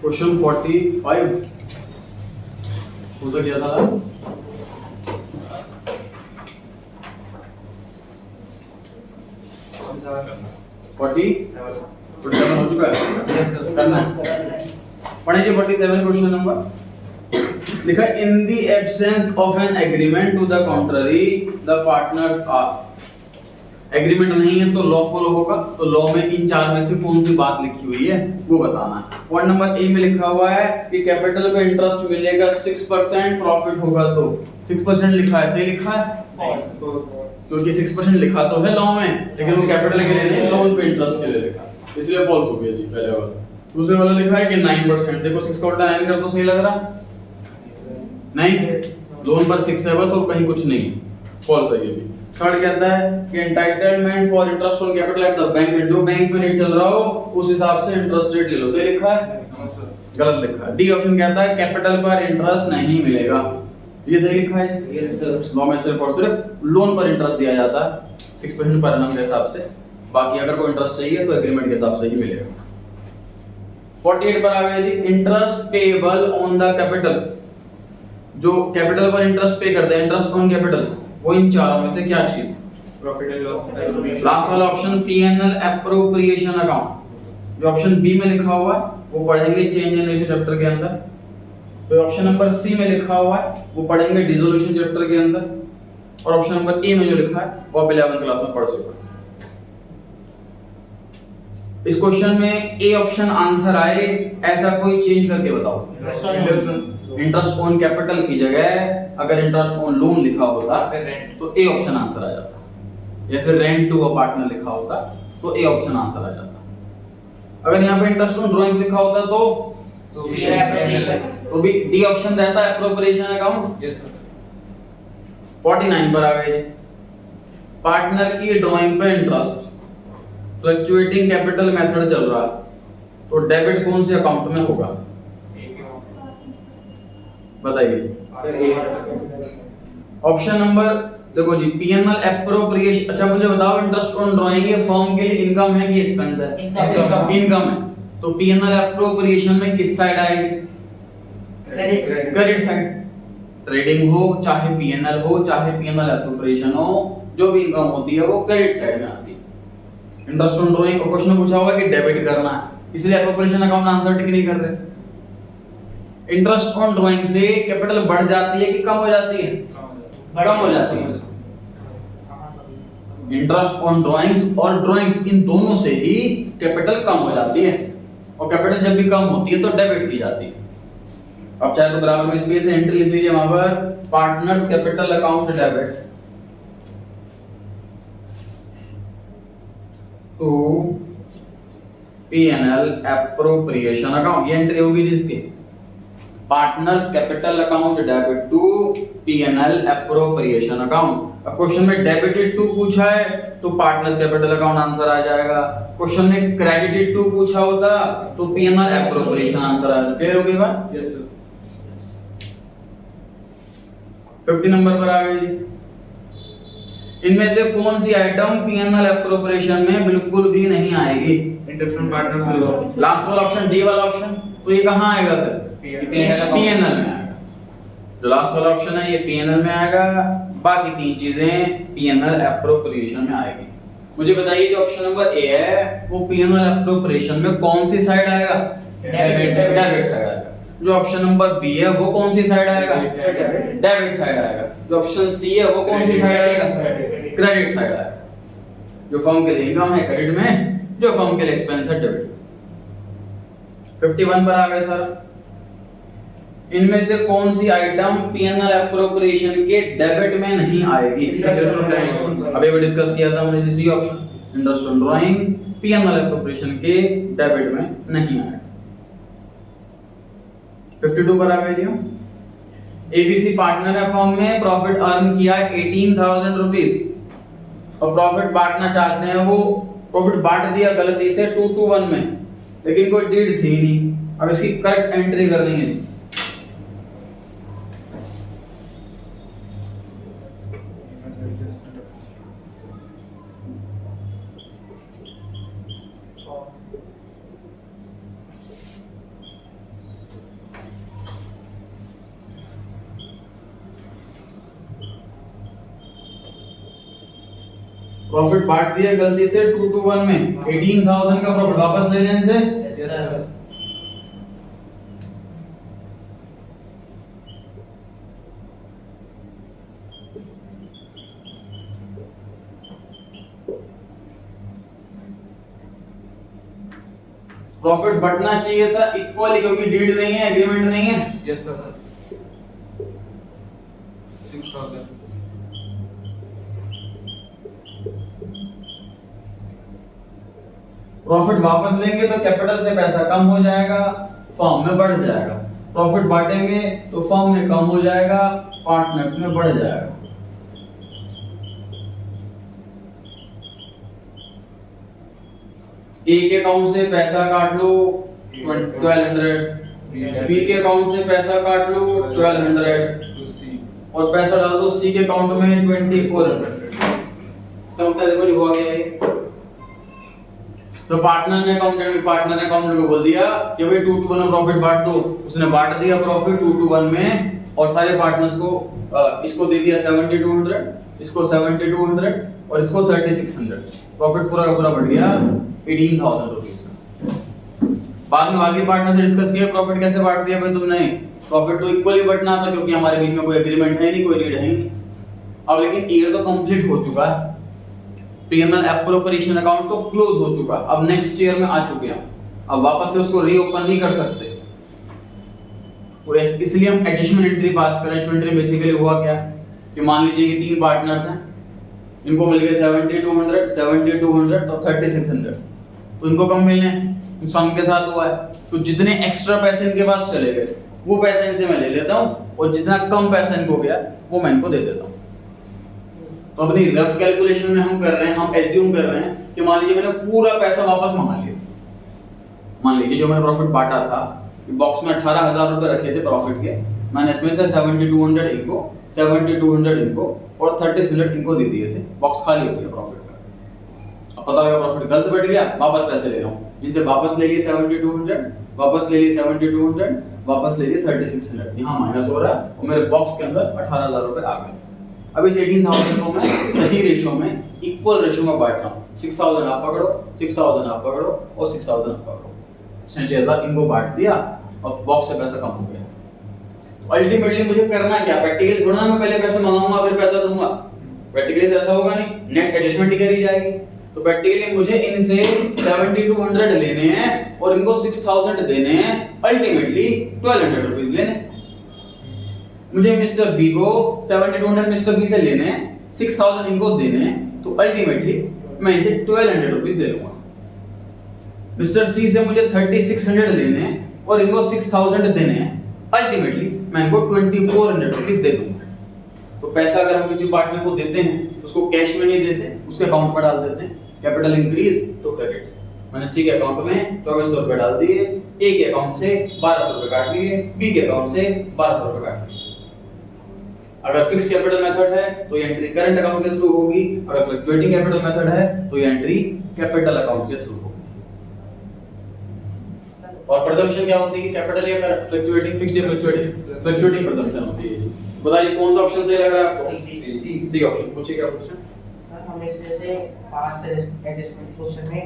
Question 45 पूछा गया था 47 हो चुका है, करना है। पढ़ेंगे 47 क्वेश्चन नंबर। लिखा in the absence of an agreement to the contrary the partners are. Agreement नहीं है तो लॉ फॉलो होगा, तो लॉ में इन चार में से कौन सी बात लिखी हुई है वो बताना है। पॉइंट नंबर ए में लिखा हुआ है कि कैपिटल पे इंटरेस्ट मिलेगा 6%, प्रॉफिट होगा तो 6% लिखा है, सही लिखा है? क्योंकि 6% लिखा तो है लॉ में, लेकिन वो कैपिटल के लिए नहीं, लोन पे इंटरेस्ट के लिए लिखा, इसलिए फॉल्स हो गया जी पहले वाला। दूसरे वाला लिखा है कि 9%, देखो 6 का उल्टा 9 कर तो सही लग रहा नहीं, लोन पर 6 है बस और कहीं कुछ नहीं, फॉल्स है ये भी। थर्ड कहता है कि entitlement for interest on capital at the bank, जो बैंक में रेट चल रहा हो उस हिसाब से इंटरेस्ट रेट ले लो, सही लिखा है? गलत लिखा है। डी ऑप्शन कहता है कैपिटल पर इंटरेस्ट नहीं मिलेगा, ये सही लिखा है? Yes sir. लॉ में सिर्फ और सिर्फ लोन पर इंटरेस्ट दिया जाता है 6% पर एनम के हिसाब से, बाकी अगर कोई इंटरेस्ट चाहिए तो एग्रीमेंट के हिसाब से ही मिलेगा। 48 पर आवे जी, interest payable on the capital, जो कैपिटल पर इंटरेस्ट पे करते हैं, इंटरेस्ट ऑन कैपिटल, वो इन चारों में से क्या चीज है? Profit and loss. लास्ट वाला ऑप्शन पीएनएल एप्रोप्रिएशन अकाउंट, जो ऑप्शन बी में लिखा हुआ है वो पढ़ेंगे चेंज इन रेशियो चैप्टर के अंदर। तो ऑप्शन नंबर सी में लिखा हुआ है वो पढ़ेंगे डिसोल्यूशन चैप्टर के अंदर, और ऑप्शन नंबर ए में जो लिखा है वो आप 11th क्लास में पढ़ चुके हैं। इस क्वेश्चन में ए ऑप्शन आंसर आए ऐसा कोई चेंज करके बताओ। इंटरेस्ट ऑन कैपिटल की जगह अगर इंटरेस्ट ऑन लोन लिखा होता तो ए ऑप्शन आंसर आ जाता, या फिर रेंट टू अ पार्टनर लिखा होता तो ए ऑप्शन आंसर आ जाता। अगर यहाँ पे इंटरेस्ट ऑन ड्राइंग्स लिखा होता तो भी डी ऑप्शन रहता है एप्रोप्रिएशन अकाउंट। Yes sir. 49 पर आ गए, पार्टनर की ड्राइंग पे इंटरेस्ट फ्लक्चुएटिंग कैपिटल मेथड चल रहा है, तो डेबिट कौन से अकाउंट में होगा बताइए। ऑप्शन नंबर देखो जी, पीएनएल एप्रोप्रिएशन। अच्छा मुझे बताओ, इंटरेस्ट ऑन ड्राइंग ये फर्म के लिए इनकम है कि एक्सपेंस है? इनकम है, तो पीएनएल एप्रोप्रिएशन में किस साइड आएगी? Credit side. ट्रेडिंग हो चाहे पीएनएल हो चाहे पीएनएल एप्रोप्रिएशन हो, जो भी इनकम होती है वो क्रेडिट साइड में आती है। इंटरेस्ट ऑन ड्राइंग को क्वेश्चन पूछा हुआ है कि डेबिट करना है, इसलिए एप्रोप्रिएशन अकाउंट आंसर टिक नहीं कर रहे। इंटरेस्ट ऑन ड्राइंग से कैपिटल बढ़ जाती है कि कम हो जाती है? कम हो जाती है। इंटरेस्ट ऑन ड्राइंग्स और ड्राइंग्स इन दोनों से ही कैपिटल कम हो जाती है, और कैपिटल जब भी कम होती है तो डेबिट की जाती है। अब चाहे तो बराबर में स्पेस एंट्री लिख दीजिए वहां पर, partners capital account debit to P N L appropriation account, ये एंट्री होगी जिसके partners capital account debit to P N L appropriation account. अब क्वेश्चन में डेबिटेड टू पूछा है तो पार्टनर्स कैपिटल अकाउंट आंसर आ जाएगा। क्वेश्चन में क्रेडिटेड टू पूछा होता तो पीएनएल एप्रोप्रिएशन आंसर आ जाता। क्लियर हो गई बात? Yes sir. 50 नंबर पर आ गए जी, इनमें से कौन सी आइटम पीएनएल एप्रोप्रिएशन में बिल्कुल भी नहीं आएगी? Interest on partners. लास्ट वाला ऑप्शन, डी वाला ऑप्शन, तो ये कहां आएगा फिर? पीएनएल में आएगा। जो लास्ट वाला ऑप्शन है ये पीएनएल में आएगा, बाकी तीन चीजें पीएनएल एप्रोप्रिएशन में आएगी। मुझे बताइए जो ऑप्शन नंबर ए है वो पीएनएल एप्रोप्रिएशन में कौन सी साइड आएगा? डेबिट साइड आएगा। जो ऑप्शन नंबर बी है वो कौन सी साइड आएगा? डेबिट साइड आएगा। जो ऑप्शन सी है वो कौन सी साइड आएगा? क्रेडिट साइड आएगा। जो फर्म के लिए इनकम है क्रेडिट में, जो फर्म के लिए एक्सपेंस है डेबिट। 51 पर आ गए सर, इनमें से कौन सी आइटम पीएनएल एप्रोप्रिएशन के डेबिट में नहीं आएगी? अभी भी डिस्कस किया था हमने, C option interest on drawing P N L appropriation के डेबिट में नहीं आएगा। 52 पर आ गए जी, एबीसी पार्टनर है फर्म में, प्रॉफिट अर्न किया 18,000 रुपीस और प्रॉफिट बांटना चाहते हैं, वो प्रॉफिट बांट दिया गलती से 2:1 में, लेकिन कोई डीड थी नहीं। अब इसकी करेक्ट एंट्री करनी है। प्रॉफिट बांट दिया गलती से 2 to 1 में, 18,000 का प्रॉफिट वापस ले लेने से Yes, sir. प्रॉफिट बढ़ना चाहिए था इक्वली, क्योंकि डीड नहीं है, एग्रीमेंट नहीं है। Yes, sir. 6,000. प्रॉफिट वापस लेंगे तो कैपिटल से पैसा कम हो जाएगा, फर्म में बढ़ जाएगा। प्रॉफिट बांटेंगे तो फर्म में कम हो जाएगा, पार्टनर्स में बढ़ जाएगा। ए के अकाउंट से पैसा काट लो 1200, बी के अकाउंट से पैसा काट लो 1200 To C. और पैसा डाल दो सी के अकाउंट में 2400। समझते देखो जी हुआ क्या है। तो पार्टनर ने अकाउंटेंट को बोल दिया कि भाई 2 to 1 में प्रॉफिट बांट दो। उसने बांट दिया प्रॉफिट 2 to 1 में और सारे पार्टनर्स को इसको दे दिया 7200, इसको 7200 और इसको 3600। प्रॉफिट पूरा का पूरा बढ़ गया 18,000 रुपीस का। बाद में बाकी पार्टनर से डिस्कस किया प्रॉफिट कैसे बांट दिया भाई तुमने। प्रॉफिट तो इक्वली बंटना था क्योंकि हमारे बीच में कोई एग्रीमेंट है नहीं, कोई लीड है नहीं। अब लेकिन ईयर तो कंप्लीट हो चुका है, पीएनएल एप्रोप्रिएशन अकाउंट तो क्लोज हो चुका, अब नेक्स्ट ईयर में आ चुके हैं, अब वापस से उसको रीओपन नहीं कर सकते। तो इसलिए हम एडजस्टमेंट एंट्री पास करें। एडजस्टमेंट एंट्री बेसिकली हुआ क्या कि मान लीजिए कि 3 पार्टनर्स हैं, इनको मिल गए 7200, 7200 और 3600, तो इनको कम मिलने हैं, सम के साथ हुआ है। तो जितने एक्स्ट्रा पैसे इनके पास चले गए वो पैसे इनसे मैं ले लेता हूँ और जितना कम पैसा इनको गया वो मैं इनको दे देता हूँ। तो अपनी रफ कैलकुलेशन में हम कर रहे हैं, हम एज्यूम कर रहे हैं कि मान लीजिए मैंने पूरा पैसा वापस मंगा लिया। मान लीजिए जो मैंने प्रॉफिट बांटा था, बॉक्स में 18,000 रुपए रखे थे प्रॉफिट के, मैंने इसमें से 7200 इनको, 7200 इनको और 3600 इनको दे दिए थे। बॉक्स खाली हो गया प्रॉफिट का। अब पता लगा प्रॉफिट गलत बैठ गया, वापस पैसे ले रहा हूँ। इनसे वापस ले लिए 7200, वापस ले लिए 7200, वापस ले लिए 3600। यहाँ माइनस हो रहा है और मेरे बॉक्स के अंदर 18,000 रुपए आ गए। अब इस 18,000 को मैं सही रेशियो में, इक्वल रेशियो में बांट रहा हूँ। 6,000 आप पकड़ो, 6,000 आप पकड़ो और 6,000 आप पकड़ो। 6,000 इनको बांट दिया और बॉक्स से पैसा कम हो गया। अल्टीमेटली मुझे करना क्या, प्रैक्टिकली थोड़ा ना मैं पहले पैसा मंगाऊंगा फिर पैसा दूंगा, प्रैक्टिकली तो ऐसा होगा नहीं, नेट एडजस्टमेंट ही करी जाएगी। तो प्रैक्टिकली मुझे इनसे 7200 लेने हैं और इनको 6,000 देने हैं, अल्टीमेटली 1200 रुपीस लेने हैं। मुझे मिस्टर बी को 7200 मिस्टर बी से लेने हैं, 6,000 इनको देने हैं, तो अल्टीमेटली मैं इसे 1200 रुपीस दे लूंगा। मिस्टर सी से मुझे 3600 लेने हैं और इनको 6,000 देने हैं, अल्टीमेटली मैं इनको 2400 रुपीस दे दूंगा। तो पैसा अगर हम किसी पार्टनर को देते हैं तो उसको कैश में नहीं देते, उसके अकाउंट पर डाल देते हैं। कैपिटल इंक्रीज तो क्रेडिट। मैंने सी के अकाउंट में 2400 रुपए डाल दिए, ए के अकाउंट से 1200 रुपए काट लिए, बी के अकाउंट से 1200 रुपए काट लिए। अगर फिक्स कैपिटल मेथड है तो ये एंट्री करंट अकाउंट के थ्रू होगी, अगर फ्लक्चुएटिंग कैपिटल मेथड है तो ये एंट्री कैपिटल अकाउंट के थ्रू होगी। और प्रेजम्पशन क्या होती है कि कैपिटल या फ्लक्चुएटिंग, फिक्स्ड या फ्लक्चुएटिंग? फ्लक्चुएटिंग प्रेजम्पशन होती है। बताइए कौन सा ऑप्शन सही लग रहा है आपको? C option. पूछिए क्या क्वेश्चन? सर हमें जैसे पास्ट एडजस्टमेंट क्वेश्चन में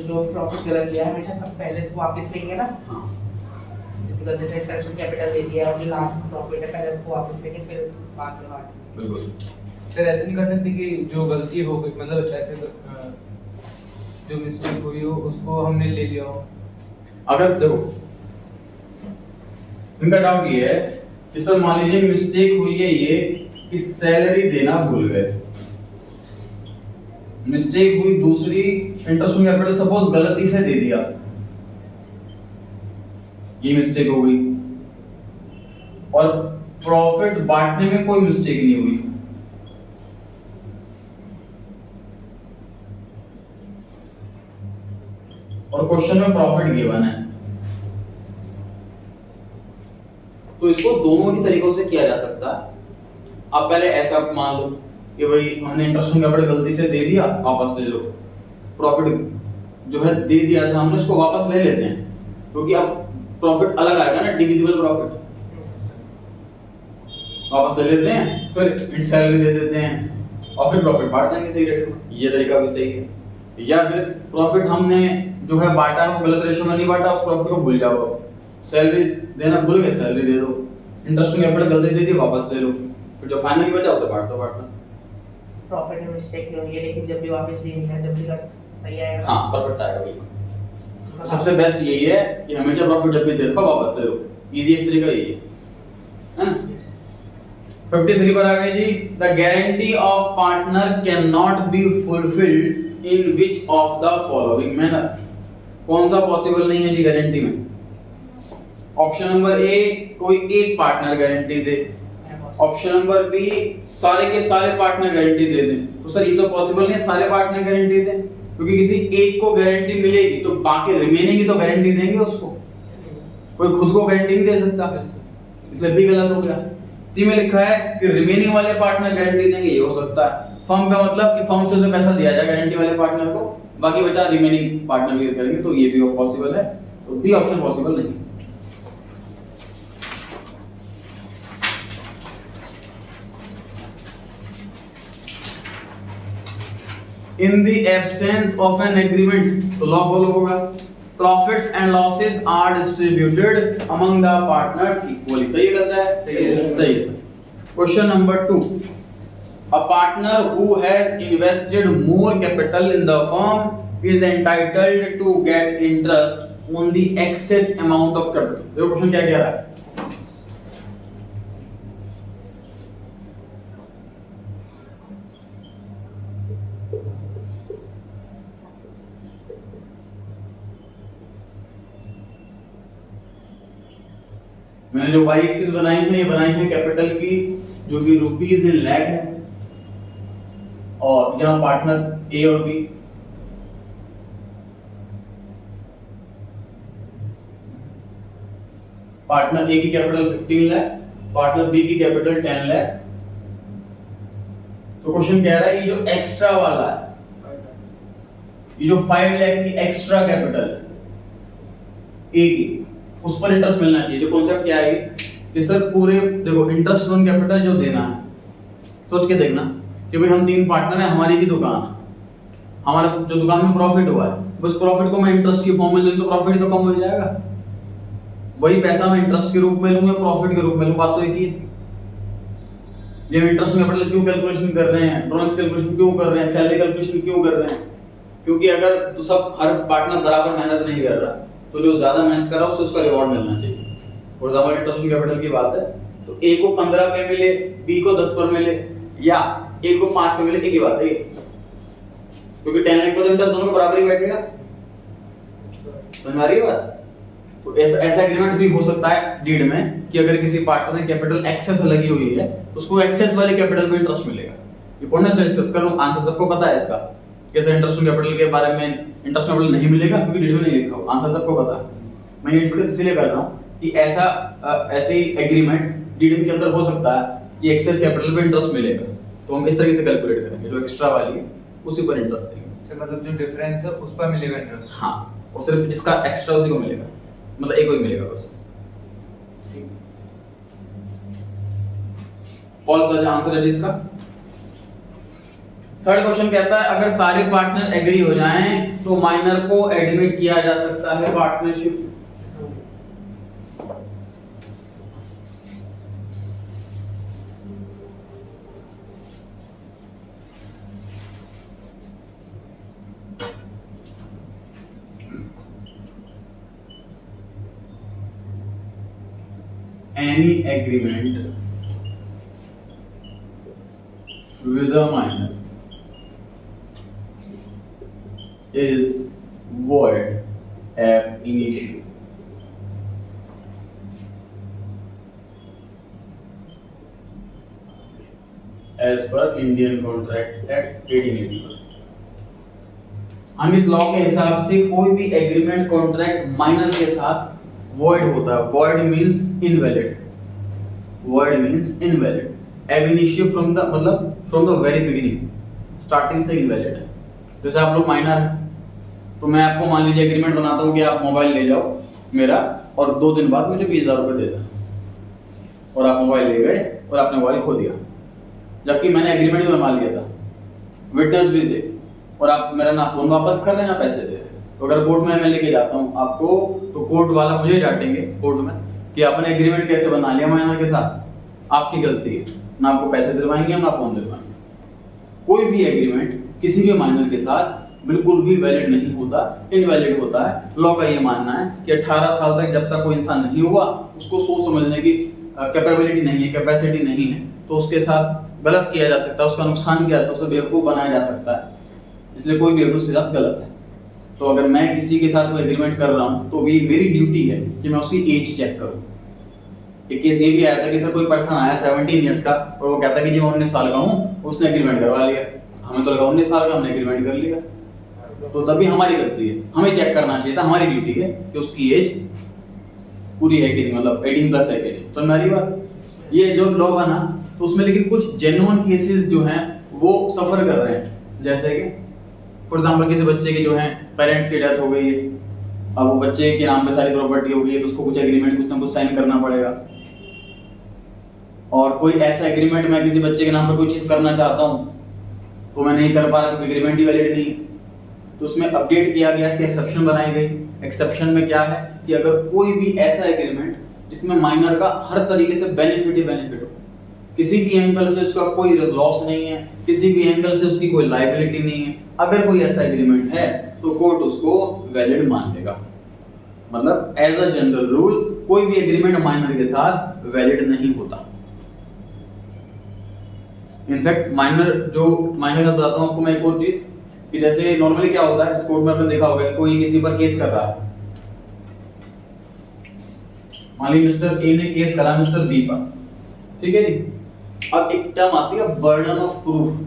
जो प्रॉफिट गलत किया है हमेशा सब पहले से वापस लेंगे ना। हां, जैसे गलती से फ्रैक्शन कैपिटल दे दिया और जो लास्ट प्रॉफिट है पहले उसको वापस लेंगे फिर बाद में बांट। बिल्कुल। सर ऐसे नहीं कर सकते कि जो गलती हो गई, मतलब ऐसे जो मिस्टेक हुई हो उसको हमने ले लिया हो। अगर देखो इनका डाउट ये है कि सर मान लीजिए मिस्टेक हुई है ये कि सैलरी देना भूल गए, मिस्टेक हुई दूसरी, इंटरेस्ट ऑन कैपिटल सपोज गलती से दे दिया, ये मिस्टेक हो गई, और प्रॉफिट बांटने में कोई मिस्टेक नहीं हुई। और क्वेश्चन में प्रॉफिट गिवन है, तो इसको दोनों ही तरीकों से किया जा सकता है। आप पहले ऐसा मान लो कि भाई हमने इंटरेस्ट ऑन कैपिटल गलती से दे दिया, वापस ले लो। प्रॉफिट जो है दे दिया था हमने, उसको वापस ले लेते हैं क्योंकि अब प्रॉफिट अलग आएगा ना, डिविजिबल प्रॉफिट। वापस ले लेते हैं, फिर इन सैलरी दे देते हैं, और फिर प्रॉफिट बांट देंगे सही रेशो में, ये तरीका भी सही है। या फिर प्रॉफिट हमने जो है बांटा वो गलत रेशो में नहीं बांटा, उस प्रॉफिट को भूल जाओ, सैलरी देना भूल गए सैलरी दे दो, इंटरेस्ट में कैपिटल गलती दे दी वापस ले लो, फिर जो फाइनली बचा उसे बांट दो बांटना। प्रॉफिट में मिस्टेक नहीं होगी, लेकिन जब भी वापस लेनी है, जब भी कर सही आएगा। हाँ परफेक्ट आएगा बिल्कुल। सबसे बेस्ट यही है कि हमेशा प्रॉफिट जब भी दे रखो वापस ले लो, इजीएस्ट तरीका यही है ना। 53 पर आ गए जी, the guarantee of partner cannot be fulfilled in which of the following manner. कौन सा पॉसिबल नहीं है जी गारंटी में? ऑप्शन नंबर ए, कोई एक पार्टनर गारंटी दे। ऑप्शन नंबर बी, सारे के सारे पार्टनर गारंटी दे दें। तो सर ये तो पॉसिबल नहीं है सारे पार्टनर गारंटी दें, क्योंकि किसी एक को गारंटी मिलेगी तो बाकी रिमेनिंग की तो गारंटी देंगे उसको, कोई खुद को गारंटी नहीं दे सकता, इसलिए बी गलत हो गया। सी में लिखा है कि रिमेनिंग वाले पार्टनर गारंटी देंगे, ये हो सकता है। फर्म का मतलब कि फर्म से जो पैसा दिया जाए गारंटी वाले पार्टनर को, बाकी बचा रिमेनिंग पार्टनर भी करेंगे, तो ये भी पॉसिबल है, तो बी ऑप्शन पॉसिबल नहीं। In the absence of an agreement, तो लॉ फॉलो होगा, profits and losses are distributed among the partners equally। सही है गलत है? सही है। सही है। Question number 2, a partner who has invested more capital in the firm is entitled to get interest on the excess amount of capital। देखो question क्या कह रहा है। मैंने जो y एक्सिस बनाई है ये बनाई है कैपिटल की, जो कि रुपीज इन लाख है, और यहाँ पार्टनर ए और बी, पार्टनर ए की कैपिटल 15 लाख, पार्टनर बी की कैपिटल 10 लाख। तो क्वेश्चन कह रहा है ये जो एक्स्ट्रा वाला है, ये जो 5 लाख की एक्स्ट्रा कैपिटल ए की, उस पर इंटरेस्ट मिलना चाहिए। जो कॉन्सेप्ट क्या है कि सर पूरे देखो इंटरेस्ट ऑन कैपिटल जो देना है, सोच के देखना कि भाई हम 3 पार्टनर हैं, हमारी की दुकान है, हमारा जो दुकान में प्रॉफिट हुआ है, बस प्रॉफिट को मैं इंटरेस्ट की फॉर्म में ले लूं तो प्रॉफिट तो कम हो जाएगा, वही पैसा मैं इंटरेस्ट के रूप में लूं या प्रॉफिट के रूप में लूं, बात तो एक ही है। ये इंटरेस्ट में कैपिटल क्यों कैलकुलेशन कर रहे हैं, ड्रॉइंग्स कैलकुलेशन क्यों कर रहे हैं, सैलरी कैलकुलेशन क्यों कर रहे हैं, क्योंकि अगर तो सब हर पार्टनर बराबर मेहनत नहीं कर रहा, तो जो ज्यादा मेहनत कर रहा है उससे उसका रिवॉर्ड मिलना चाहिए। For example interest on capital की बात है, तो ए को 15 पे मिले, बी को 10 पर मिले, या ए को 5 पे मिले, एक ही बात है, क्योंकि 10 लाख पर इंटरेस्ट दोनों को बराबर ही बैठेगा। समझ आ रही है बात? तो ऐसा एग्रीमेंट भी हो सकता है डीड में कि अगर किसी पार्टनर ने कैपिटल एक्सेस लगी हुई है तो उसको एक्सेस वाले कैपिटल पे इंटरेस्ट मिलेगा। ये पढ़ने से डिस्कस कर लो, आंसर सबको पता है इसका, कैसे इंटरेस्ट ऑन कैपिटल के बारे में इंटरेस्ट ऑन कैपिटल नहीं मिलेगा क्योंकि डीड में नहीं लिखा हो, आंसर सबको पता है। मैं ये डिस्कस इसलिए कर रहा हूं कि ऐसे ही एग्रीमेंट डीड के अंदर हो सकता है कि एक्सेस कैपिटल पे इंटरेस्ट मिलेगा, तो हम इस तरीके से कैलकुलेट करेंगे, जो एक्स्ट्रा वाली है उसी पर इंटरेस्ट देंगे। से मतलब जो डिफरेंस है उस पर मिलेगा इंटरेस्ट। हाँ, और सिर्फ जिसका एक्स्ट्रा उसी को मिलेगा, मतलब एक को ही मिलेगा बस। फॉल्स है आंसर है इसका। थर्ड क्वेश्चन कहता है अगर सारे पार्टनर एग्री हो जाएं तो माइनर को एडमिट किया जा सकता है partnership. Any agreement with a minor is void ab initio. As per Indian Contract Act 1884। हम इस लॉ के हिसाब से कोई भी एग्रीमेंट कॉन्ट्रैक्ट माइनर के साथ void होता है। void means invalid, void means invalid। ab initio from the मतलब from the very beginning, starting से invalid है। जैसे आप लोग माइनर हैं तो मैं आपको मान लीजिए एग्रीमेंट बनाता हूँ कि आप मोबाइल ले जाओ मेरा और 2 दिन बाद मुझे 20,000 रुपये दे देना, और आप मोबाइल ले गए और आपने मोबाइल खो दिया, जबकि मैंने एग्रीमेंट में मान लिया था विटनेस भी थे और आप मेरा ना फोन वापस कर रहे हैं ना पैसे दे रहे हैं, तो अगर कोर्ट में मैं लेके जाता हूँ आपको, तो कोर्ट वाला मुझे डांटेंगे कोर्ट में कि आपने एग्रीमेंट कैसे बना लिया माइनर के साथ, आपकी गलती है, ना आपको पैसे दिलवाएंगे ना फोन दिलवाएंगे। कोई भी एग्रीमेंट किसी भी माइनर के साथ बिल्कुल भी वैलिड नहीं होता, इनवैलिड होता है। लॉ का ये मानना है कि 18 साल तक जब तक कोई इंसान नहीं हुआ, उसको सोच समझने की कैपेबिलिटी नहीं है, कैपेसिटी नहीं है, तो उसके साथ गलत किया जा सकता है, उसका नुकसान किया जा सकता है, उसे बेवकूफ़ बनाया जा सकता है। इसलिए कोई भी उसके साथ गलत है। तो अगर मैं किसी के साथ कोई एग्रीमेंट कर रहा हूँ तो भी मेरी ड्यूटी है कि मैं उसकी एज चेक करूँ। एक केस ये भी आया था कि सर कोई पर्सन आया 17 इयर्स का और वो कहता कि जी मैं 19 साल का हूँ, उसने एग्रीमेंट करवा लिया। हमें तो लगा 19 साल का, हमने एग्रीमेंट कर लिया, तो तभी हमारी गलती है, हमें चेक करना चाहिए था, हमारी ड्यूटी है कि उसकी एज पूरी है कि नहीं, मतलब 18 प्लस है कि नहीं। तो मेरी बात ये जो लॉ बना तो उसमें लेकिन कुछ जेन्युइन केसेस जो हैं वो सफर कर रहे हैं, जैसे कि फॉर एग्जांपल किसी बच्चे के जो है पेरेंट्स की डेथ हो गई है, अब वो बच्चे के नाम पे सारी प्रॉपर्टी हो गई है, तो उसको कुछ एग्रीमेंट कुछ ना कुछ साइन करना पड़ेगा। और कोई ऐसा एग्रीमेंट मैं किसी बच्चे के नाम पर कोई चीज करना चाहता हूँ तो मैं नहीं कर पा रहा क्योंकि एग्रीमेंट ही वैलिड नहीं है, तो उसमें अपडेट किया गया, इसकी एक्सेप्शन बनाई गई। एक्सेप्शन में क्या है कि अगर कोई भी ऐसा एग्रीमेंट जिसमें माइनर का हर तरीके से बेनिफिट ही बेनिफिट हो, किसी भी एंगल से उसका कोई लॉस नहीं है, किसी भी एंगल से उसकी कोई लायबिलिटी नहीं है, अगर कोई ऐसा एग्रीमेंट है तो कोर्ट उसको वैलिड मान लेगा। मतलब एज अ जनरल रूल कोई भी एग्रीमेंट माइनर के साथ वैलिड नहीं होता। इनफैक्ट माइनर का बताता हूं आपको मैं एक और चीज कि जैसे नॉर्मली क्या होता है, इस कोर्ट में आपने देखा होगा कि कोई किसी पर केस कर रहा है, मान लीजिए मिस्टर ए ने केस करा मिस्टर बी पर, ठीक है जी। अब एक टर्म आती है burden of proof.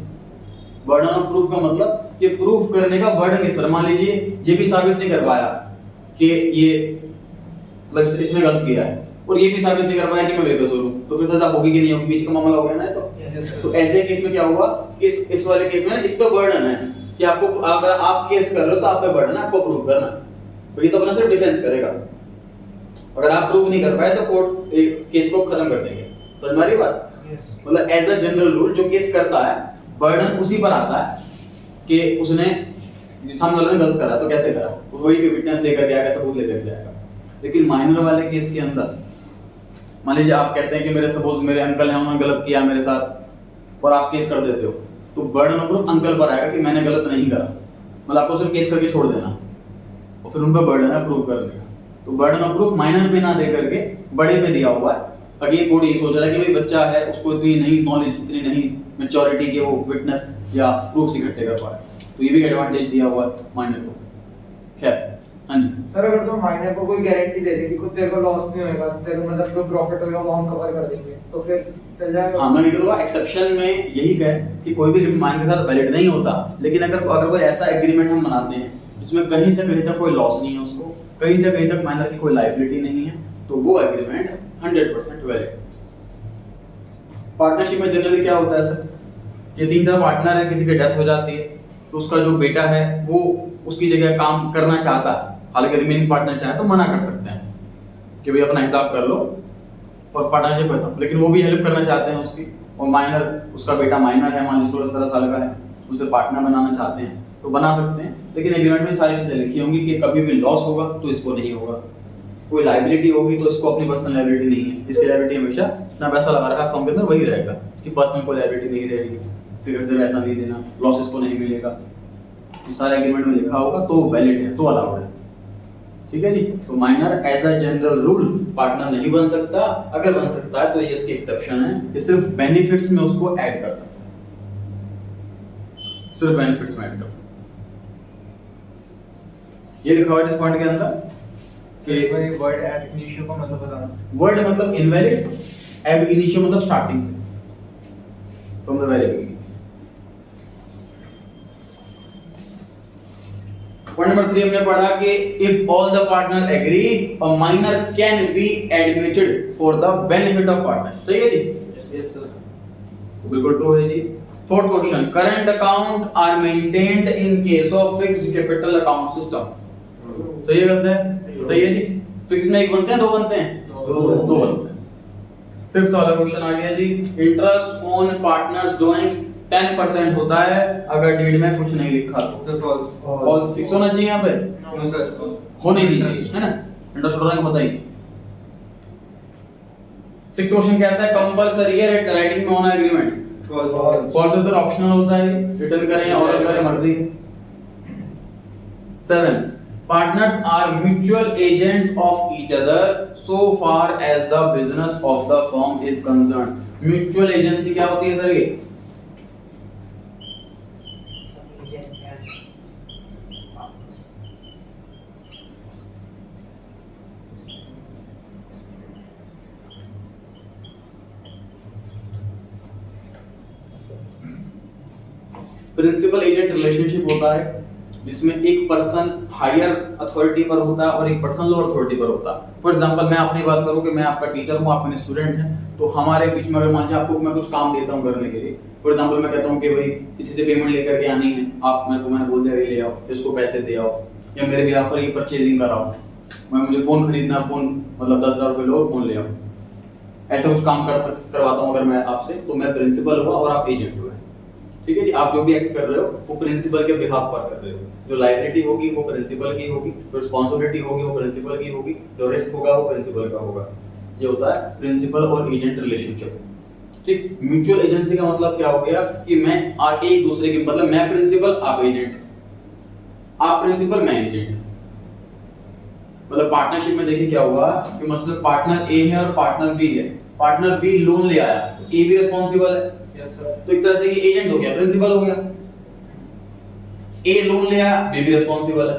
Burden of proof का मतलब ये प्रूफ करने का बर्डन किस पर, मान लीजिए ये भी साबित नहीं कर पाया कि ये मतलब इसने गलत किया है और ये भी साबित नहीं कर पाया कि मैं बेकसूर हूं, तो फिर सजा होगी कि नहीं होगी, बीच का मामला हो गया ना। तो ऐसे केस में क्या हुआ, इस वाले केस में इस पे बर्डन है कि आपको, अगर आप केस कर रहे हो तो आप पे बर्डन है आपको प्रूव करना, तो ये तो अपना सिर्फ डिफेंस करेगा। अगर आप प्रूव नहीं कर पाए तो कोर्ट केस को खत्म कर देंगे। तो हमारी बात मतलब एज अ जनरल रूल जो केस करता है बर्डन उसी पर आता है कि उसने सामने वाले ने गलत करा तो कैसे करा, वही के विटनेस लेकर जाएगा, सबूत लेकर जाएगा। लेकिन माइनर वाले केस के अंदर मान लीजिए आप कहते हैं कि मेरे सपोज मेरे अंकल हैं, उन्होंने गलत किया मेरे साथ और आप केस कर देते हो, तो बर्डन ऑफ प्रूफ अंकल पर आएगा कि मैंने गलत नहीं करा, मतलब आपको सिर्फ केस करके छोड़ देना और फिर उन पर बर्डन है प्रूव करने का। तो बर्डन ऑफ प्रूफ माइनर पे ना दे करके बड़े पे दिया हुआ है। अगेन कोर्ट ये सोच रहा है कि भाई बच्चा है, उसको इतनी नहीं नॉलेज, इतनी नहीं मैच्योरिटी के वो विटनेस या प्रूफ इकट्ठे कर पाए, तो ये भी एडवांटेज दिया हुआ है माइनर को। खैर हाँ जी सर, अगर तुम माइनर को कोई गारंटी दे दे कि खुद तेरे को लॉस नहीं होगा, तेरे को मतलब जो प्रॉफिट होगा वो हम कवर कर देंगे, तो फिर चल जाएगा। हाँ, मैं कहूँगा एक्सेप्शन में यही कहे कि कोई भी माइनर के साथ वैलिड नहीं होता, लेकिन अगर कोई ऐसा एग्रीमेंट हम बनाते हैं जिसमें कहीं से कहीं तक कोई लॉस नहीं है, उसको कहीं से कहीं तक माइनर की कोई लायबिलिटी नहीं है, तो वो एग्रीमेंट 100% वैलिड। पार्टनरशिप में जनरली क्या होता है सर, ये 3 तरह पार्टनर है, किसी की डेथ हो जाती है तो उसका जो बेटा है वो उसकी जगह काम करना चाहता है, हालांकि रिमेनिंग पार्टनर चाहे तो मना कर सकते हैं कि भाई अपना हिसाब कर लो और पार्टनरशिप खत्म, लेकिन वो भी हेल्प करना चाहते हैं उसकी, और माइनर उसका बेटा माइनर है, मान लीजिए 16-17 साल का है, उसे पार्टनर बनाना चाहते हैं तो बना सकते हैं। लेकिन एग्रीमेंट में सारी चीजें लिखी होंगी कि कभी भी लॉस होगा तो इसको नहीं होगा, कोई लायबिलिटी होगी तो इसको अपनी पर्सनल लायबिलिटी नहीं है, इसकी लायबिलिटी हमेशा इतना पैसा लगा रखा है फॉर्म के अंदर वही रहेगा, इसकी पर्सनल कोई लायबिलिटी नहीं रहेगी, सिगरेट से पैसा नहीं देना, लॉसेस को नहीं मिलेगा, ये सारे एग्रीमेंट में लिखा होगा तो वैलिड है, तो अलाउड है। ठीक है जी। तो minor as a general rule partner नहीं बन सकता, अगर बन सकता है तो ये इसकी एक्सेप्शन है, ये सिर्फ बेनिफिट्स में उसको ऐड कर सकता है, सिर्फ बेनिफिट्स में ऐड कर सकता है। ये लिखा हुआ है इस पॉइंट के अंदर कि भाई वर्ड एब इनिशियो का मतलब बताना। वर्ड मतलब इनवैलिड, एब इनिशियो मतलब स्टार्टिंग से, from the very beginning. Point number 3 हमने पढ़ा कि if all the partner agree a minor can be admitted for the benefit of partner. सही है जी? Yes sir. बिल्कुल ट्रू है जी। Fourth question, current account are maintained in case of fixed capital account system. सही है गलत है? सही है जी। फिक्स में एक बनते हैं, 2 बनते हैं? 2 बनते हैं। फिफ्थ वाला क्वेश्चन आ गया जी, इंटरेस्ट ऑन पार्टनर्स डूइंग्स 10% होता है अगर डीड में कुछ नहीं लिखा तो। Sir false. फॉल्स 6 होना चाहिए यहाँ पे, नो सर होने नहीं चाहिए, है ना, इंटरेस्ट हो रहा है बताइए। 6th क्वेश्चन कहता है कंपलसरी है राइटिंग में होना एग्रीमेंट, फॉल्स। फॉल्स तो ऑप्शनल होता है, रिटर्न करें या ऑरल करें मर्जी है। 7 partners are mutual agents of each other so far as the business of the firm is concern. Mutual agency क्या होती है सर ये? प्रिंसिपल एजेंट रिलेशनशिप होता है जिसमें एक पर्सन हायर अथॉरिटी पर होता है और एक पर्सन लोअर अथॉरिटी पर होता है। फॉर एग्जांपल मैं अपनी बात करूं कि मैं आपका टीचर हूं, आप मेरे स्टूडेंट हैं, तो हमारे बीच में अगर मान लीजिए आपको मैं कुछ काम देता हूं करने के लिए, फॉर एग्जांपल मैं कहता हूं कि भाई किसी से पेमेंट लेकर के आनी है, आप मेरे को मैंने बोल दिया ले आओ, इसको पैसे दे आओ, या मेरे बिहाफ पर ये परचेजिंग कराओ, मुझे फोन खरीदना, फोन मतलब 10,000 रुपए लो फोन ले आओ, ऐसा कुछ काम करवाता हूं अगर मैं आपसे, तो मैं प्रिंसिपल हुआ और आप एजेंट हुए। ठीक है जी, आप जो भी एक्ट कर रहे हो वो प्रिंसिपल के बिहाफ पर कर रहे हो। जो लायबिलिटी होगी वो प्रिंसिपल की होगी, जो रिस्पांसिबिलिटी होगी वो प्रिंसिपल की होगी, जो रिस्क होगा वो प्रिंसिपल का होगा। ये होता है प्रिंसिपल और एजेंट रिलेशनशिप। ठीक, म्यूचुअल एजेंसी का मतलब क्या हो गया कि मैं एक दूसरे के मतलब मैं प्रिंसिपल आप एजेंट, आप प्रिंसिपल मैं एजेंट। मतलब पार्टनरशिप में देखिए क्या हुआ कि मतलब पार्टनर ए है और पार्टनर बी है, पार्टनर बी लोन ले आया, ए भी रिस्पांसिबल है, यस सर। तो एक तरह से ये एजेंट हो गया, प्रिंसिपल हो गया। ए लोन ले आया, बी भी रिस्पांसिबल है,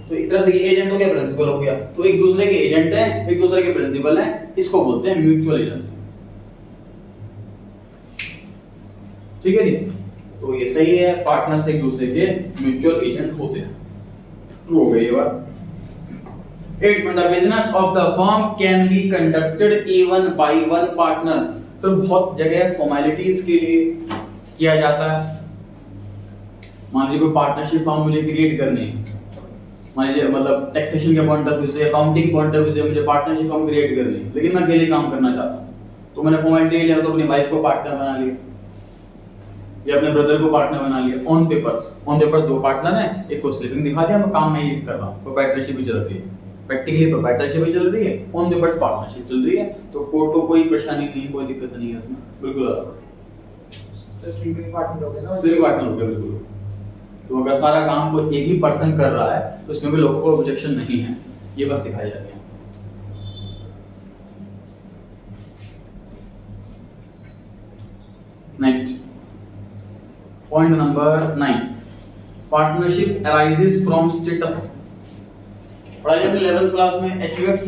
तो एक तरह से ये एजेंट हो गया, प्रिंसिपल हो गया। तो एक दूसरे के एजेंट हैं, एक दूसरे के प्रिंसिपल हैं, इसको बोलते हैं म्यूचुअल एजेंसी। ठीक है जी, तो ये सही है, पार्टनर्स एक दूसरे के म्यूचुअल एजेंट होते हैं। ट्रू हो गई ये बात। 8 the business of the firm can be conducted even by one partner। Sir बहुत जगह फॉर्मेलिटीज के लिए किया जाता है। मान लीजिए कोई पार्टनरशिप फर्म मुझे क्रिएट करनी है, मान लीजिए मतलब टैक्सेशन के पॉइंट ऑफ व्यू से, अकाउंटिंग पॉइंट ऑफ व्यू से मुझे पार्टनरशिप फर्म क्रिएट करनी है, लेकिन मैं अकेले काम करना चाहता हूँ, तो मैंने फॉर्मेलिटी लिया, तो अपनी वाइफ को पार्टनर बना लिया या अपने ब्रदर को पार्टनर बना लिया। ऑन पेपर्स 2 पार्टनर हैं, एक को स्लिपिंग दिखा दिया, मैं काम मैं ये कर रहा हूँ, प्रोप्राइटरशिप ही चल रही है, प्रैक्टिकली प्रोप्राइटरशिप ही चल रही है, ऑन पेपर्स पार्टनरशिप चल रही है, तो कोर्ट को कोई परेशानी नहीं, कोई दिक्कत नहीं है इसमें, बिल्कुल अलग। सर स्लीपिंग पार्टनर हो गया ना, स्लीपिंग पार्टनर हो गया बिल्कुल। तो अगर सारा काम कोई एक ही पर्सन कर रहा है तो उसमें भी लोगों को ऑब्जेक्शन नहीं है, ये बस सिखाई जाती है। Next point number 9, partnership arises from status. पढ़ाई हमने 11th क्लास में एचयूएफ,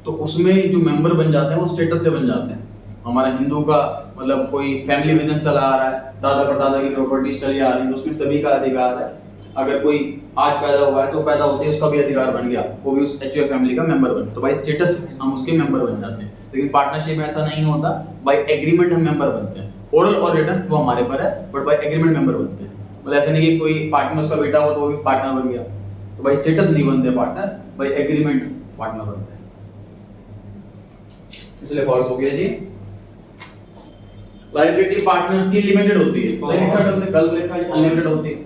तो उसमें जो मेंबर बन जाते हैं वो स्टेटस से बन जाते हैं। हमारा हिंदू का मतलब कोई फैमिली बिजनेस चला आ रहा है, दादा परदादा की प्रॉपर्टीज चली आ रही है, तो उसमें सभी का अधिकार है। अगर कोई आज पैदा हुआ है तो पैदा होते ही उसका भी अधिकार बन गया, वो भी उस एचयूएफ फैमिली का मेंबर बन, तो बाय स्टेटस हम उसके मेंबर बन जाते हैं। लेकिन पार्टनरशिप में ऐसा नहीं होता, बाय एग्रीमेंट हम मेंबर बनते हैं। ओरल और रिटन वो हमारे पर है, बट बाय एग्रीमेंट मेंबर बनते हैं। मतलब ऐसा नहीं कि कोई पार्टनर उसका बेटा हो तो वो भी पार्टनर बन गया, तो बाय स्टेटस नहीं बनते पार्टनर, बाय एग्रीमेंट पार्टनर बनते हैं। इसलिए फॉल्स हो गया जी। लायबिलिटी पार्टनर्स की लिमिटेड होती है, सही लिखा है, हमने कल लिखा है अनलिमिटेड होती है।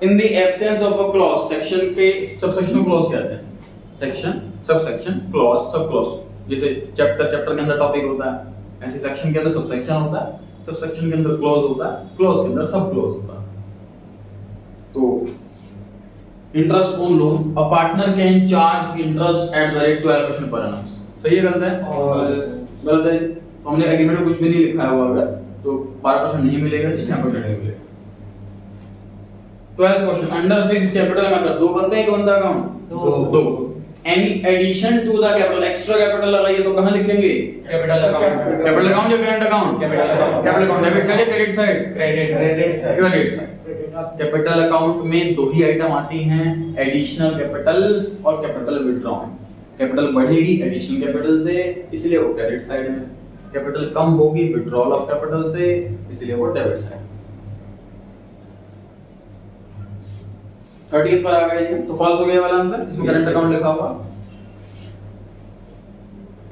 इन the absence of a clause, section के सबसेक्शन को क्लॉज कहते हैं, section subsection clause sub clause. जैसे चैप्टर के अंदर टॉपिक होता है, ऐसे सेक्शन के अंदर सबसेक्शन होता है, सबसेक्शन के अंदर क्लॉज होता है, क्लॉज के अंदर सब क्लॉज होता है। तो interest on loan, a partner can charge interest at the rate 12% per annum. सही है गलत है? गलत है। तो हमने एग्रीमेंट में कुछ भी नहीं लिखा हुआ, अगर तो 12% नहीं मिलेगा, 6% नहीं मिलेगा। 12th question, under fixed capital method 2 बनते हैं, 1 बनता account 2। Any addition to the capital, extra capital लगाइए तो कहां लिखेंगे? Capital account. कैपिटल अकाउंट या current account? Capital account. Capital account debit side या credit side? Credit side. Capital account में 2 ही आइटम आती हैं, एडिशनल कैपिटल और कैपिटल विथड्रॉन। कैपिटल बढ़ेगी एडिशनल कैपिटल से, इसलिए वो क्रेडिट साइड में, कैपिटल कम होगी विथड्रॉल ऑफ कैपिटल से, इसलिए वो डेबिट साइड। 30th पर आ गए ये, तो फॉल्स हो गया वाला आंसर, इसमें करंट अकाउंट लिखा हुआ।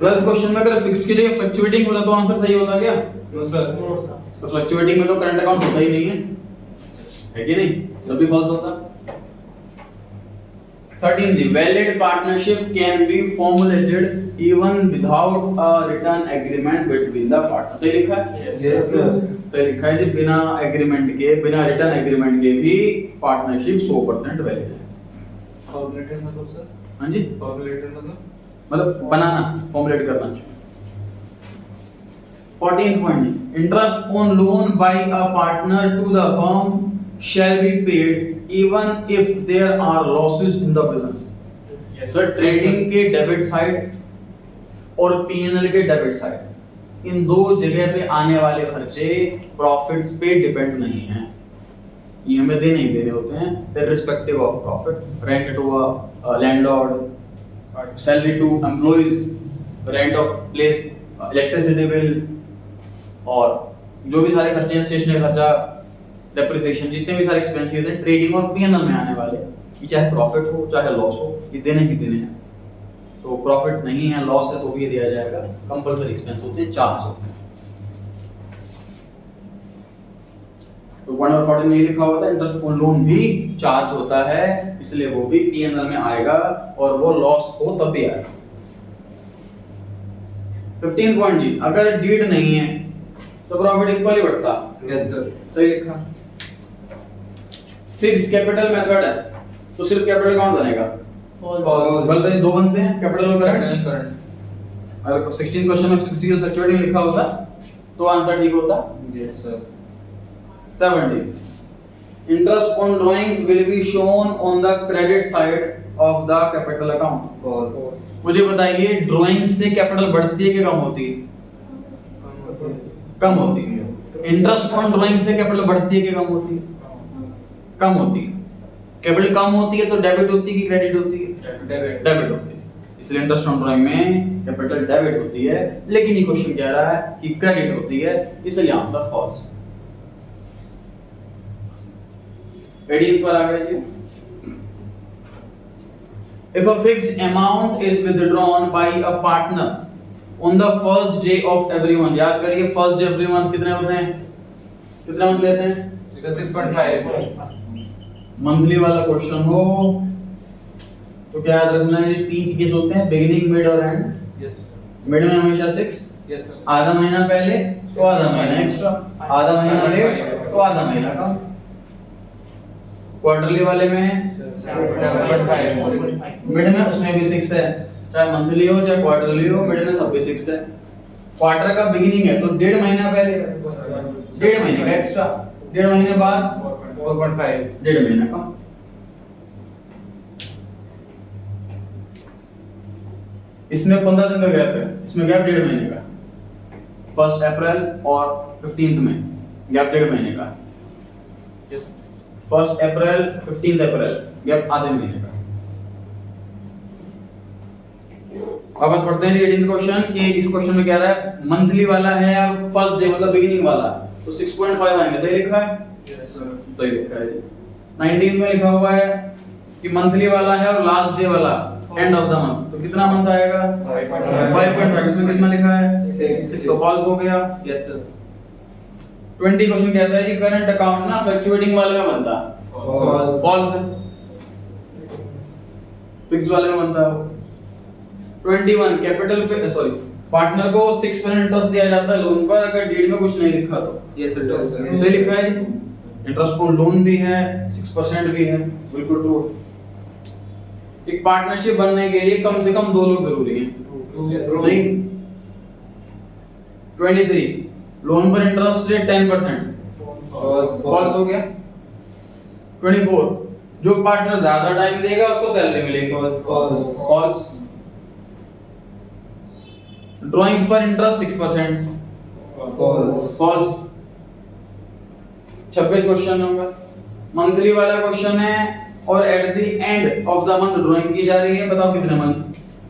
12th क्वेश्चन में अगर फिक्स की जगह फ्लक्चुएटिंग होता तो आंसर सही होता क्या? No sir. No sir. तो फ्लक्चुएटिंग में तो करंट अकाउंट होता ही नहीं है कि नहीं? तभी फॉल्स होता। 13 जी, valid partnership can be formulated even without a written agreement between the partner. सही लिखा है? Yes sir. सही लिखा है जी, बिना एग्रीमेंट के, बिना रिटन एग्रीमेंट के भी पार्टनरशिप 100% वैलिड है। फॉर्मुलेटेड मतलब सर? हाँ जी, फॉर्मुलेटेड मतलब बनाना, फॉर्मुलेट करना चाहिए। 14th point, interest on loan by a partner to the firm shall be paid even if there are losses in the business. Sir trading के डेबिट साइड और पीएनएल के डेबिट साइड, इन दो जगह पे आने वाले खर्चे प्रॉफिट्स पे डिपेंड नहीं हैं, ये हमें देने ही देने होते हैं irrespective of profit. Rent to a landlord, salary to employees, rent of place, electricity bill, और जो भी सारे खर्चे हैं, स्टेशनरी खर्चा, डेप्रिसिएशन, जितने भी सारे एक्सपेंसेस हैं ट्रेडिंग और पीएनएल में आने वाले, ये चाहे प्रॉफिट हो चाहे लॉस हो, ये देने ही देने हैं। तो प्रॉफिट नहीं है, लॉस है, तो भी ये दिया जाएगा। कंपल्सरी एक्सपेंस होते हैं, चार्ज होते हैं। तो 1 और 14 में ये लिखा हुआ था इंटरेस्ट ऑन लोन भी चार्ज होता है, इसलिए वो भी पीएनएल में आएगा और वो लॉस हो तब भी आएगा। 15 पॉइंट जी, अगर डीड नहीं है तो प्रॉफिट इक्वली बढ़ता। Yes sir. सही लिखा। फिक्स्ड कैपिटल मेथड है तो सिर्फ कैपिटल अकाउंट बनेगा। फॉल्स। गलत है, दो बनते हैं, कैपिटल और करंट। करंट। अगर 16 क्वेश्चन में फिक्स्ड फ्लक्चुएटिंग लिखा होता तो आंसर ठीक होता। Yes sir. 17, interest on drawings will be shown on the credit side of the capital account. मुझे बताइए, ड्राइंग से कैपिटल बढ़ती है कि कम होती है? कम होती है। इंटरेस्ट ऑन ड्राइंग से कैपिटल बढ़ती है कि कम होती है? कम होती है। कैपिटल कम होती है तो डेबिट होती है कि क्रेडिट होती है? डेबिट। डेबिट होती है। इसलिए इंटरेस्ट ऑन ड्राइंग में कैपिटल डेबिट होती है, लेकिन ये क्वेश्चन कह रहा है कि क्रेडिट होती है, इसलिए आंसर फॉल्स। 18 पर आ गए जी। If a fixed amount is withdrawn by a partner on the first day of every month, याद करिए फर्स्ट डे एवरी मंथ कितने होते हैं, कितने मंथ लेते हैं? 6.5। मंथली वाला क्वेश्चन हो तो क्या याद रखना है, तीन केस होते हैं, बिगिनिंग, मिड और एंड। यस। मिड में हमेशा 6, यस सर। आधा महीना पहले तो आधा महीना एक्स्ट्रा, आधा महीना लेट तो आधा महीना कम। क्वार्टरली वाले में 7.5। मिड में उसमें भी 6 है, चाहे मंथली हो चाहे क्वार्टरली हो, मिड में सब भी 6 है। क्वार्टर का बिगिनिंग है तो डेढ़ महीना पहले, डेढ़ महीने का एक्स्ट्रा, डेढ़ महीने बाद 4.5। डेढ़ महीना कम। इसमें 15 दिन का गैप है, इसमें गैप डेढ़ महीने का। 1 अप्रैल और 15 में गैप डेढ़ महीने का। यस। 1 अप्रैल 15 अप्रैल गैप आधे महीने का। वापस पढ़ते हैं 18 क्वेश्चन कि इस क्वेश्चन में कह रहा है मंथली वाला है या फर्स्ट डे मतलब बिगिनिंग वाला, तो 6.5 आएंगे। सही लिखा है? Yes sir. सही लिखा है जी। 19 में लिखा हुआ है कि मंथली वाला है और लास्ट डे वाला एंड ऑफ द मंथ, तो कितना मंथ आएगा? 5.5। इसमें कितना लिखा है? 6, तो फॉल्स हो गया। Yes sir. 20 क्वेश्चन कहता है जी करंट अकाउंट ना फ्लक्चुएटिंग वाले में बनता है, फॉल्स है, फिक्स्ड वाले में बनता है। 21 कैपिटल पे सॉरी पार्टनर को 6% इंटरेस्ट दिया जाता है लोन पर अगर डीड में कुछ नहीं लिखा तो। Yes sir. सही लिखा है जी। इंटरेस्ट ऑन लोन भी है, 6% भी है, बिल्कुल ट्रू। एक पार्टनरशिप बनने के लिए कम से कम 2 लोग जरूरी हैं। सही। 23 लोन पर इंटरेस्ट रेट 10%, फॉल्स हो गया। 24 जो पार्टनर ज्यादा टाइम देगा उसको सैलरी मिलेगी, फॉल्स। ड्राइंग्स पर interest 6%, false. 26 question number monthly वाला क्वेश्चन है और at the end of the month drawing की जा रही है, बताओ कितने मंथ?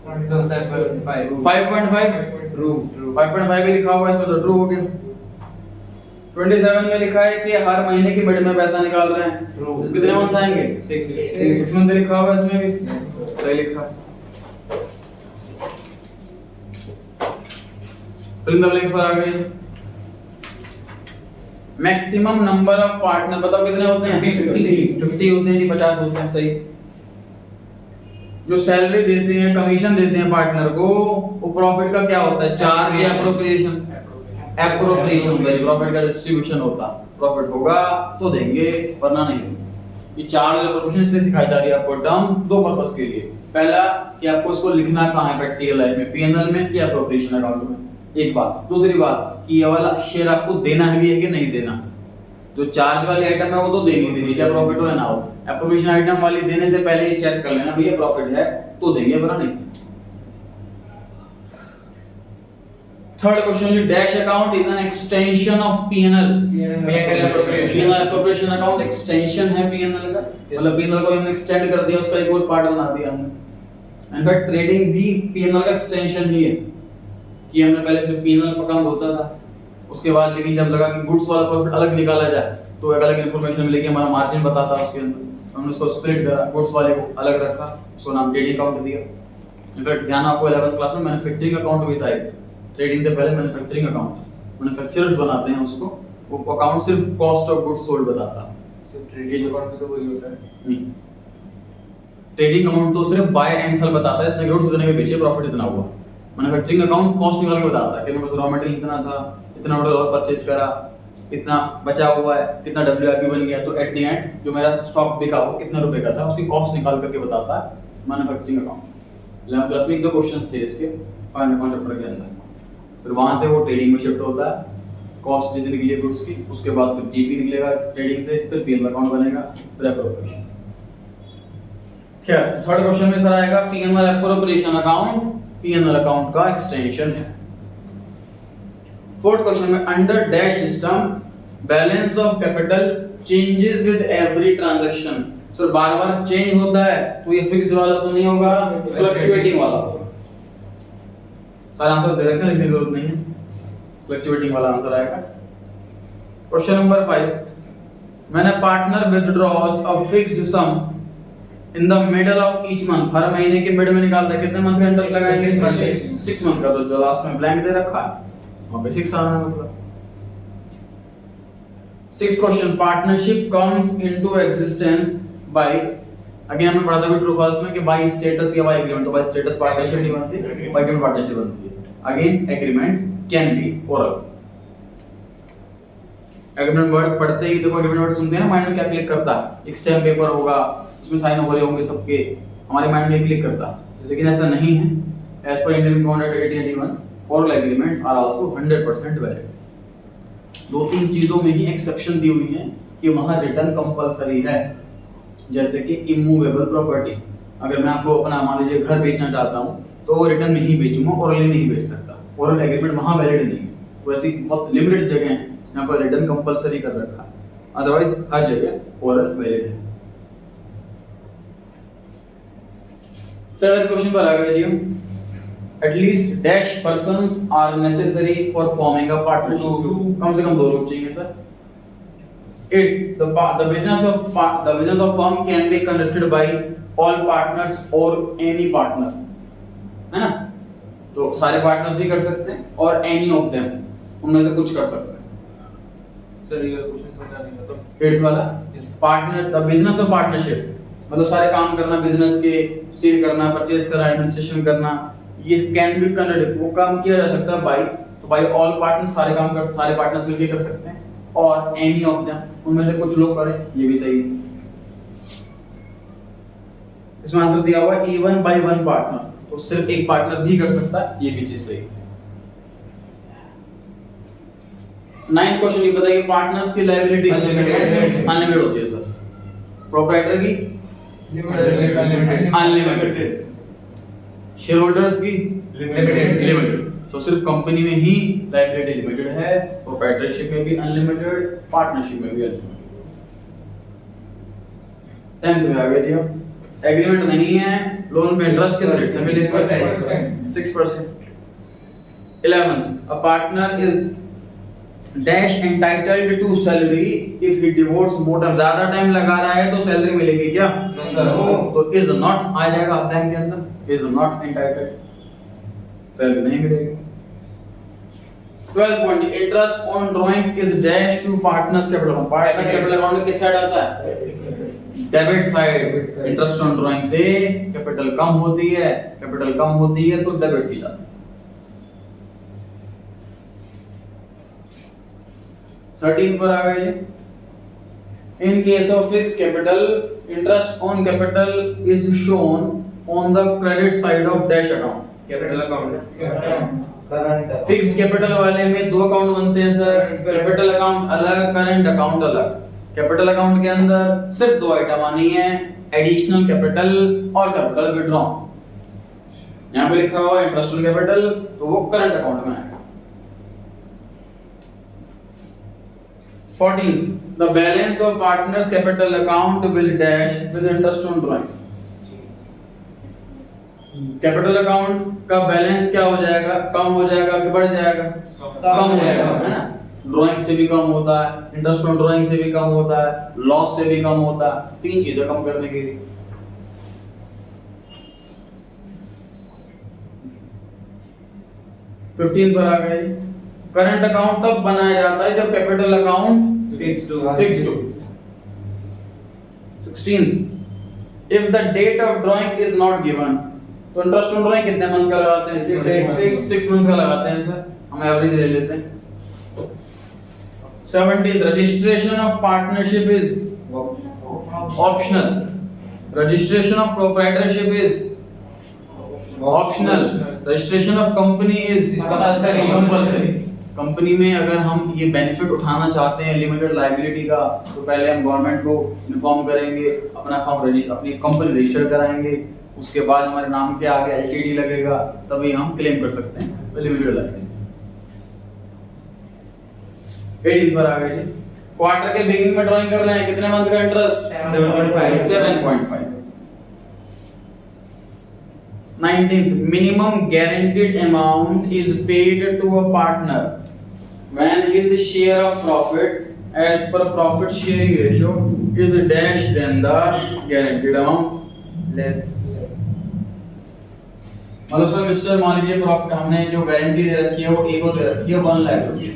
5.5 ट्रू। 5.5 भी लिखा हुआ है इसमें, तो ट्रू हो गया। 27 में लिखा है कि हर महीने की मिड में पैसा निकाल रहे हैं, True. कितने मंथ आएंगे? 6 मंथ लिखा हुआ है इसमें भी, सही लिखा। फिल इन द ब्लैंक्स पर आ गए। मैक्सिमम नंबर ऑफ पार्टनर बताओ कितने होते हैं? 50 होते हैं, 50 होते हैं, सही। जो सैलरी देते हैं, कमीशन देते हैं पार्टनर को, वो प्रॉफिट का क्या होता है? चार्ज या एप्रोप्रिएशन? एप्रोप्रिएशन होता है, प्रॉफिट का डिस्ट्रीब्यूशन होता। प्रॉफिट होगा तो देंगे, वरना नहीं। ये चार्ज और एप्रोप्रिएशन इसलिए सिखाई जा रही है आपको टर्म, दो पर्पस के लिए। पहला कि आपको इसको लिखना कहां है प्रैक्टिकल लाइफ में, पीएनएल में या एप्रोप्रिएशन अकाउंट में, एक बात। दूसरी बात कि ये वाला शेयर आपको देना है भी है कि नहीं देना। जो चार्ज वाली आइटम है वो तो देनी देनी, चाहे प्रॉफिट हो या ना हो। एप्रोप्रिएशन आइटम वाली देने से पहले ये चेक कर लेना भैया प्रॉफिट है तो देंगे, वरना नहीं। Third question, dash account is an extension of PNL. PNL appropriation account extension है पीएनएल का, मतलब पीएनएल को हमने एक्सटेंड कर दिया, उसका एक और पार्ट बना दिया हमने। इनफैक्ट ट्रेडिंग भी पीएनएल का एक्सटेंशन ही है कि हमने पहले सिर्फ पीएनएल अकाउंट होता था, उसके बाद लेकिन जब लगा कि गुड्स वाला प्रॉफिट अलग निकाला जाए तो एक अलग इन्फॉर्मेशन मिलेगी, हमारा मार्जिन बताता है उसके अंदर। हमने उसको स्प्लिट करा, गुड्स वाले को अलग रखा, उसको नाम ट्रेडिंग अकाउंट दिया। इनफैक्ट ध्यान आपको 11th क्लास में मैन्युफैक्चरिंग अकाउंट भी था, ट्रेडिंग से पहले मैन्युफैक्चरिंग अकाउंट मैन्युफैक्चरर्स बनाते हैं उसको, वो अकाउंट सिर्फ कॉस्ट ऑफ गुड्स सोल्ड बताता है। सिर्फ ट्रेडिंग अकाउंट में तो वही होता है नहीं, ट्रेडिंग अकाउंट तो सिर्फ बाय एंड सेल बताता है, इतने गुड्स इतने के बेचे, प्रॉफिट इतना हुआ। मैन्युफैक्चरिंग अकाउंट कॉस्ट निकाल के बताता है कि मेरे पास रॉ मटेरियल इतना था, इतना डॉलर परचेज करा, इतना बचा हुआ है, कितना डब्ल्यूआईपी बन गया, तो एट द एंड जो मेरा स्टॉक बिका वो कितने रुपए का था, उसकी कॉस्ट निकाल करके बताता है मैन्युफैक्चरिंग अकाउंट। 11th क्लास में एक दो क्वेश्चंस थे इसके फाइनल चैप्टर के अंदर। फिर वहां से वो ट्रेडिंग में शिफ्ट होता है, कॉस्ट जितनी निकली है गुड्स की, उसके बाद फिर जीपी निकलेगा ट्रेडिंग से, फिर पीएनएल अकाउंट बनेगा, फिर एप्रोप्रिएशन। क्या थर्ड क्वेश्चन में सर आएगा PNL appropriation account, PNL account का एक्सटेंशन है। फोर्थ क्वेश्चन में under dash system balance of capital changes with every transaction. Sir bar bar change होता है तो ये फिक्स वाला तो नहीं होगा, फ्लक्चुएटिंग वाला होगा। सारा आंसर दे रखा है, लिखने की जरूरत नहीं है, फ्लक्चुएटिंग वाला आंसर आएगा। Question number 5, when a partner withdraws a fixed sum in the middle of each month, हर महीने के मिड में निकालता है, कितने मंथ का इंटरेस्ट लगाएंगे इसमें? 6 मंथ का। तो जो लास्ट में ब्लैंक दे रखा है वहां पे 6 आना है मतलब। 6th question, partnership comes into existence by, again हमने पढ़ा था कि ट्रू फॉल्स में कि बाय स्टेटस या बाय एग्रीमेंट, तो बाय स्टेटस पार्टनरशिप नहीं बनती, बाय एग्रीमेंट पार्टनरशिप बनती है। Again agreement can be oral. Agreement word पढ़ते ही देखो, एग्रीमेंट वर्ड सुनते हैं ना, माइंड में क्या क्लिक करता है? एक स्टैम्प पेपर होगा, उसमें साइन हो रहे होंगे सबके, हमारे माइंड में क्लिक करता है। लेकिन ऐसा नहीं है। As per Indian contract 1881 oral agreement are also 100% valid. दो तीन चीजों में ही एक्सेप्शन दी हुई है कि वहां रिटर्न कंपलसरी है, जैसे कि इमूवेबल प्रॉपर्टी। अगर मैं आपको अपना मान लीजिए घर बेचना चाहता हूं तो वो रिटर्न नहीं बेचूंगा, ओरली नहीं बेच सकता, ओरल एग्रीमेंट वहां वैलिड नहीं है। वैसी बहुत लिमिटेड जगह हैं जहां पर रिटर्न कंपलसरी कर रखा है, अदरवाइज हर जगह ओरल वैलिड है। 7th क्वेश्चन पर आ गए जी हम। At least dash persons are necessary for forming a partnership. कम से कम 2 लोग चाहिए sir. 8 the business of firm can be conducted by all partners or any partner, है ना? तो सारे पार्टनर्स भी कर सकते हैं और any of them, उनमें से कुछ कर सकते हैं। सर ये क्वेश्चन समझा नहीं मतलब 8th वाला partner, the business of partnership मतलब सारे काम करना बिजनेस के, सेल करना, परचेज करना, एडमिनिस्ट्रेशन करना, ये कैन बी कंडक्टेड, वो काम किया जा सकता है बाय, तो बाय ऑल पार्टनर्स, सारे काम कर, सारे पार्टनर्स मिलकर कर सकते हैं, और एनी ऑफ देम, उनमें से कुछ लोग करें, ये भी सही है। इसमें आंसर दिया हुआ है इवन बाय वन पार्टनर, तो सिर्फ एक पार्टनर भी कर सकता है, ये भी चीज सही है। 9th क्वेश्चन ये बताइए, पार्टनर्स की लायबिलिटी अनलिमिटेड होती है सर, प्रोप्राइटर की अनलिमिटेड, शेयर होल्डर्स की लिमिटेड। तो सिर्फ कंपनी में ही लायबिलिटी लिमिटेड है, प्रोप्राइटरशिप में भी अनलिमिटेड, पार्टनरशिप में भी अनलिमिटेड। 10th में आ गए जी हम। एग्रीमेंट नहीं है, लोन पे इंटरेस्ट किस रेट से मिलेगा? 6%। 11th, a partner is dash entitled to salary if he devotes more time, ज्यादा टाइम लगा रहा है तो सैलरी मिलेगी क्या? No, sir. तो is not आ जाएगा ब्लैंक के अंदर, is not entitled, सैलरी नहीं मिलेगी। 12th point, interest on drawings is dash to partners capital account. Partners capital account में किस साइड आता है? Debit side. Interest on drawing से कैपिटल कम होती है, कैपिटल कम होती है तो डेबिट की जाती है। 13 पर आ गए जी। In case of fixed capital, interest on capital is shown on the credit side of dash account. Capital account current fixed capital वाले में दो अकाउंट बनते हैं सर, कैपिटल अकाउंट अलग, करंट अकाउंट अलग। कैपिटल अकाउंट के अंदर सिर्फ दो आइटम आनी है, एडिशनल कैपिटल और कैपिटल विड्रॉ। यहाँ पे लिखा हुआ इंटरेस्ट ऑन कैपिटल, तो वो करंट अकाउंट में आएगा। 14, the balance of partners capital account will dash with interest on drawing। Capital account का बैलेंस क्या हो जाएगा? कम हो जाएगा कि बढ़ जाएगा? कम हो जाएगा, है ना। ड्राइंग से भी कम होता है, इंटरेस्ट ऑन ड्राइंग से भी कम होता है, लॉस से भी कम होता है, तीन चीजें कम करने के लिए। फिफ्टीन पर आ गए। करंट अकाउंट तब बनाया जाता है जब कैपिटल अकाउंट फिक्स्ड फिक्स्ड हो। 16, if the date of drawing is not given, तो इंटरेस्ट ऑन ड्राइंग कितने मंथ का लगाते हैं? 6 मंथ का लगाते हैं सर, हम एवरेज ले लेते हैं। 17, registration of partnership is optional, registration of proprietorship is optional, registration of company is compulsory. Company में अगर हम ये बेनिफिट उठाना चाहते हैं लिमिटेड लायबिलिटी का, तो पहले हम गवर्नमेंट को इन्फॉर्म करेंगे, अपना फॉर्म अपनी कंपनी रजिस्टर कराएंगे, उसके बाद हमारे नाम के आगे एलटीडी लगेगा, तभी हम क्लेम कर सकते हैं लिमिटेड लायबिलिटी। 18 पर आ गए जी। क्वार्टर के बिगिनिंग में ड्राइंग कर रहे हैं, कितने मंथ का interest? 7.5। 19th, minimum guaranteed amount is paid to a partner when his share of profit as per profit sharing ratio is dash than the guaranteed amount less। मतलब sir mister मान लीजिए profit हमने जो guarantee दे रखी है वो ए को दे रखी है 1 लाख रुपए,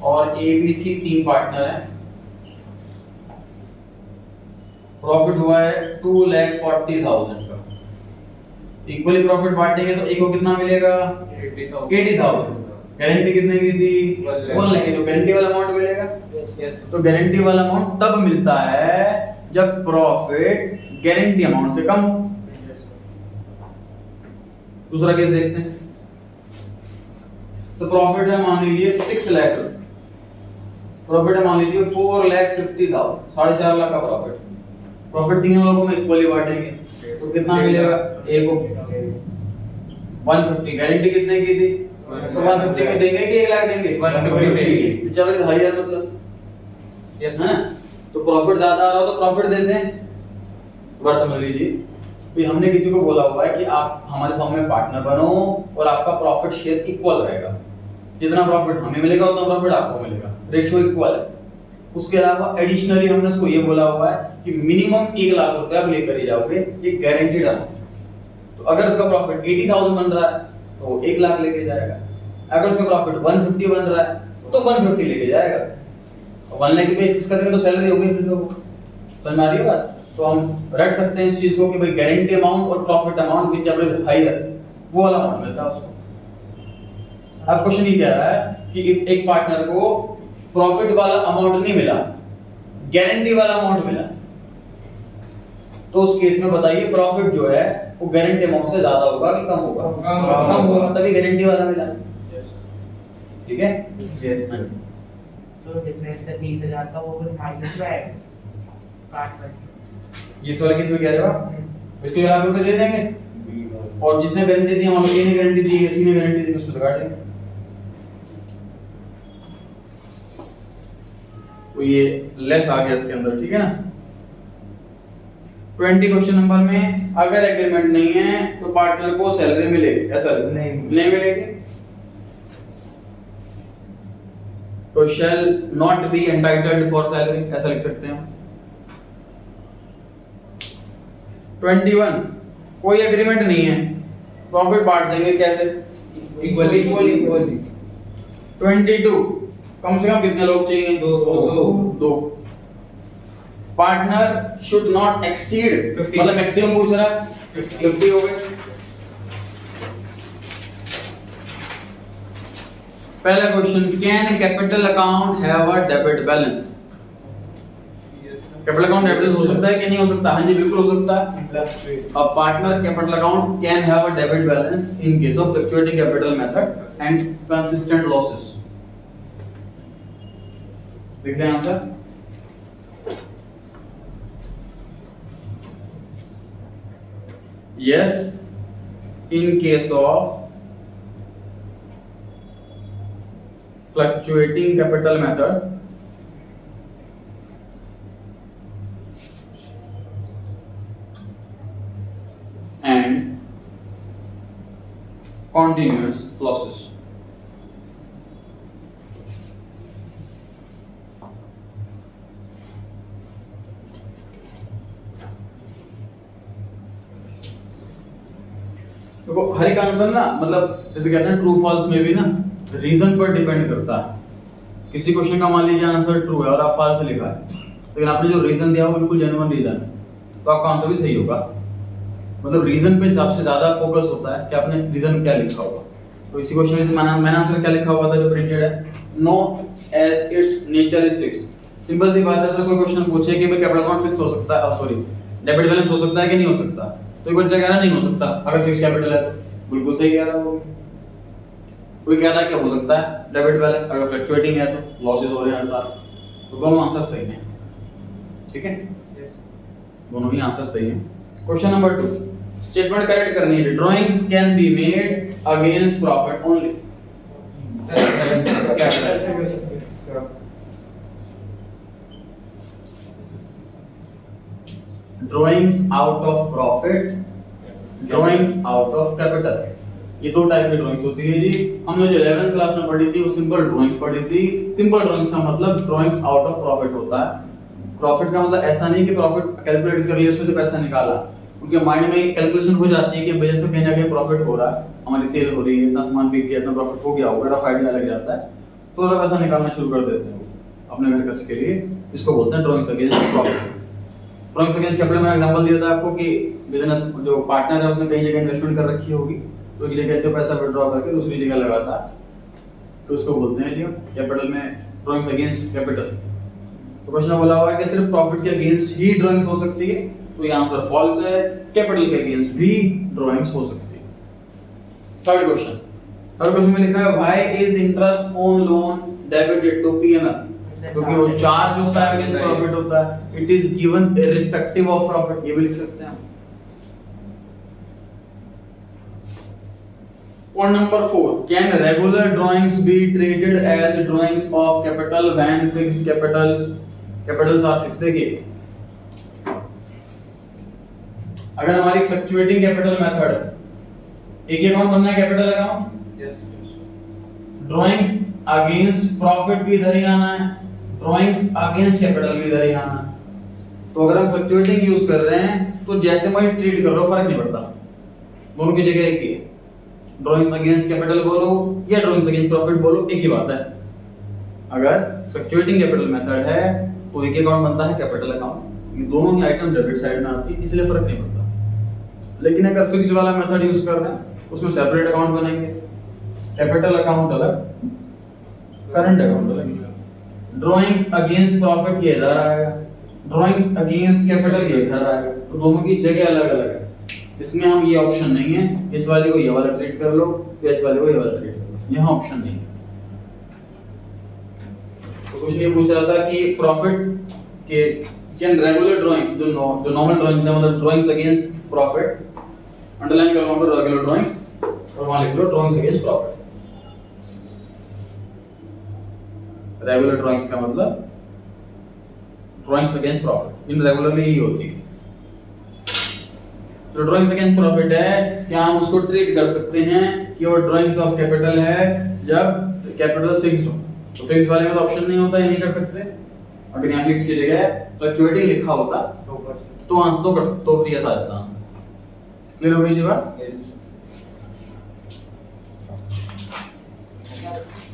और ए बी सी 3 पार्टनर हैं, प्रॉफिट हुआ है 2,40,000 का। इक्वली प्रॉफिट बांटेंगे तो ए को कितना मिलेगा? 80,000। गारंटी कितने की थी? 1 लाख। तो गारंटी वाला अमाउंट मिलेगा। यस। तो गारंटी वाला अमाउंट तब मिलता है जब प्रॉफिट गारंटी अमाउंट से कम हो। दूसरा केस देखते हैं। तो प्रॉफिट है मान लीजिए 6 लाख रुपए, प्रॉफिट है मान लीजिए 4,50,000, 4.5 लाख का प्रॉफिट। प्रॉफिट तीनों लोगों में इक्वली बांटेंगे तो कितना मिलेगा? ए को 150। गारंटी कितने की थी? तो 150 में देंगे कि 1 लाख देंगे? 150 में। चलो 2,500 मतलब, यस। है ना। तो प्रॉफिट ज्यादा आ रहा हो तो प्रॉफिट देते हैं। बात समझ लीजिए, तो हमने किसी को बोला हुआ है कि आप हमारे फर्म में पार्टनर बनो और आपका प्रॉफिट शेयर इक्वल रहेगा, जितना प्रॉफिट हमें मिलेगा उतना प्रॉफिट आपको मिलेगा, रेशियो इक्वल है। उसके अलावा एडिशनली हमने उसको ये बोला हुआ है कि मिनिमम 1 लाख रुपए आप लेकर ही जाओगे, ये गारंटीड अमाउंट। तो अगर उसका प्रॉफिट 80,000 बन रहा है तो 1 लाख लेके जाएगा, अगर उसका प्रॉफिट 150 बन रहा है तो 150 लेके जाएगा। 1 लाख रुपए फिक्स कर देंगे तो सैलरी होगी फिर लोगों को। समझ में आ रही है बात? तो हम रख सकते हैं इस चीज को कि भाई गारंटी अमाउंट और profit amount whichever is higher, वो वाला अमाउंट मिलता है उसको। अब क्वेश्चन ये कह रहा है कि एक पार्टनर को प्रॉफिट वाला अमाउंट नहीं मिला, गारंटी वाला अमाउंट मिला, तो उस केस में बताइए प्रॉफिट जो है वो गारंटी अमाउंट से ज्यादा होगा कि कम होगा? कम होगा, तभी गारंटी वाला मिला। ठीक है। यस। तो डिफरेंस है 20,000 का, वो फिर माइनस में आएगा पार्टनर। इस वाले केस में क्या रहेगा? इसको 1 लाख रुपए दे देंगे और जिसने गारंटी दी मान लो ए ने गारंटी दी, सी ने गारंटी दी, उसको काट देंगे। तो ये लेस आ गया इसके अंदर, ठीक है ना। 20 क्वेश्चन नंबर में अगर एग्रीमेंट नहीं है तो पार्टनर को सैलरी मिलेगी, ऐसा नहीं मिलेगी। तो shall not be entitled for salary, ऐसा लिख सकते हैं हम। 21 कोई एग्रीमेंट नहीं है, प्रॉफिट बांट देंगे कैसे? इक्वली 22 कम से कम कितने लोग चाहिए? दो। पार्टनर शुड नॉट एक्सीड 50 मतलब मैक्सिमम पूछ रहा है 50 हो गए। पहला question, can capital account have a debit balance? Capital account debit हो सकता है कि नहीं हो सकता? हाँ जी बिल्कुल हो सकता है। A partner capital account can have a debit balance in case of fluctuating capital method and consistent losses. लिख लें answer. Yes, in case of fluctuating capital method and continuous losses. देखो हर एक आंसर ना मतलब जैसे कहते हैं ट्रू फॉल्स में भी ना रीजन पर डिपेंड करता है। किसी क्वेश्चन का मान लीजिए आंसर ट्रू है और आप फॉल्स लिखा है, लेकिन आपने जो रीजन दिया वो बिल्कुल जेन्युइन रीजन है, तो आपका आंसर भी सही होगा। मतलब रीजन पे सबसे ज्यादा फोकस होता है कि आपने रीजन क्या लिखा होगा। तो इसी क्वेश्चन में से मैंने आंसर क्या लिखा हुआ था जो प्रिंटेड है, no as its nature is fixed. Simple सी बात है, सर कोई क्वेश्चन पूछे कि भाई कैपिटल अकाउंट फिक्स हो सकता है, सॉरी डेबिट बैलेंस हो सकता है कि नहीं हो सकता, तो एक बच्चा कह रहा नहीं हो सकता अगर फिक्स कैपिटल है, तो बिल्कुल सही कह रहा है वो। कोई कह रहा है कि हो सकता है डेबिट बैलेंस अगर फ्लक्चुएटिंग है तो लॉसेस हो रहे हैं हर साल, तो दोनों आंसर सही हैं। ठीक है, यस दोनों ही आंसर सही हैं। क्वेश्चन नंबर 2, स्टेटमेंट करेक्ट करनी है। Drawings can be made against profit only. क्या drawings out of profit, drawings out of capital, ये दो टाइप की ड्राइंग्स होती है जी। हमने जो 11th क्लास में पढ़ी थी वो सिंपल ड्राइंग्स पढ़ी थी। सिंपल ड्राइंग्स का मतलब ड्राइंग्स आउट ऑफ प्रॉफिट होता है। प्रॉफिट का मतलब ऐसा नहीं कि प्रॉफिट कैलकुलेट कर लिया उसमें से पैसा निकाला, उनके माइंड में कैलकुलेशन हो जाती है कि बिजनेस में कहीं ना कहीं प्रॉफिट हो रहा है, हमारी सेल हो रही है, इतना सामान बिक गया, इतना प्रॉफिट हो गया होगा, रफ आइडिया लग जाता है, तो वो पैसा निकालना शुरू कर देते हैं अपने घर खर्च के लिए। इसको बोलते हैं drawings against profit. Drawings against capital में एग्जांपल दिया था आपको कि बिजनेस जो पार्टनर है उसने कई जगह इन्वेस्टमेंट कर रखी होगी, तो एक जगह से पैसा विड्रॉ करके दूसरी जगह लगाता है, तो उसको बोलते हैं जी कैपिटल में ड्राइंग्स अगेंस्ट कैपिटल। तो क्वेश्चन बोला हुआ है कि सिर्फ प्रॉफिट के अगेंस्ट ही ड्राइंग्स हो सकती है, तो ये आंसर फॉल्स है। कैपिटल के अगेंस्ट भी ड्राइंग्स हो सकती है। थर्ड क्वेश्चन में लिखा है why is interest on loan debited to P N L? क्योंकि वो चार्ज होता है अगेंस्ट प्रॉफिट होता है। It is given irrespective of profit, ये भी लिख सकते हैं। Point number 4, can regular drawings be treated as drawings of capital when fixed capitals are fixed? देखिए अगर हमारी फ्लक्चुएटिंग कैपिटल मेथड है, एक ही अकाउंट बनना है capital account, yes drawings against profit भी इधर ही आना है, ड्राइंग्स अगेंस्ट कैपिटल भी इधर ही आना है। तो अगर हम फ्लक्चुएटिंग यूज कर रहे हैं तो जैसे मैं ट्रीट कर रहा हूं फर्क नहीं पड़ता, दोनों की जगह एक ही है। ड्राइंग्स अगेंस्ट कैपिटल बोलो या ड्राइंग्स अगेंस्ट प्रॉफिट बोलो, एक ही बात है। अगर फ्लक्चुएटिंग कैपिटल मेथड है तो एक अकाउंट बनता है कैपिटल अकाउंट, ये दोनों ही आइटम डेबिट साइड में आती है, इसलिए फर्क नहीं पड़ता। लेकिन अगर फिक्स्ड वाला मेथड यूज कर रहे हैं उसमें सेपरेट अकाउंट बनेंगे, कैपिटल अकाउंट अलग, करंट अकाउंट अलग। ड्राइंग्स अगेंस्ट प्रॉफिट ये इधर आएगा, ड्राइंग्स अगेंस्ट कैपिटल ये इधर आएगा, तो दोनों की जगह अलग अलग है। इसमें हम ये ऑप्शन नहीं है इस वाले को ये वाला ट्रीट कर लो या इस वाले को ये वाला ट्रीट कर लो, यहाँ ऑप्शन नहीं है। तो कुछ नहीं पूछ रहा था कि प्रॉफिट के कैन रेगुलर ड्राइंग्स जो नॉर्मल ड्राइंग्स है मतलब ड्राइंग्स अगेंस्ट प्रॉफिट, अंडरलाइन कर लो रेगुलर ड्राइंग्स और वहां लिख लो drawings against profit. Regular drawings का मतलब ड्राइंग्स अगेंस्ट प्रॉफिट, इन रेगुलरली ही होती है। जो ड्राइंग्स अगेंस्ट प्रॉफिट है क्या हम उसको ट्रीट कर सकते हैं कि वो ड्राइंग्स ऑफ कैपिटल है जब कैपिटल फिक्स्ड हो, तो फिक्स वाले में तो ऑप्शन नहीं होता, ये नहीं कर सकते। अगर यहाँ फिक्स की जगह फ्लक्चुएटिंग लिखा होता तो आंसर तो कर सकते, तो फ्री आ जाता आंसर। क्लियर हो गई जी बात?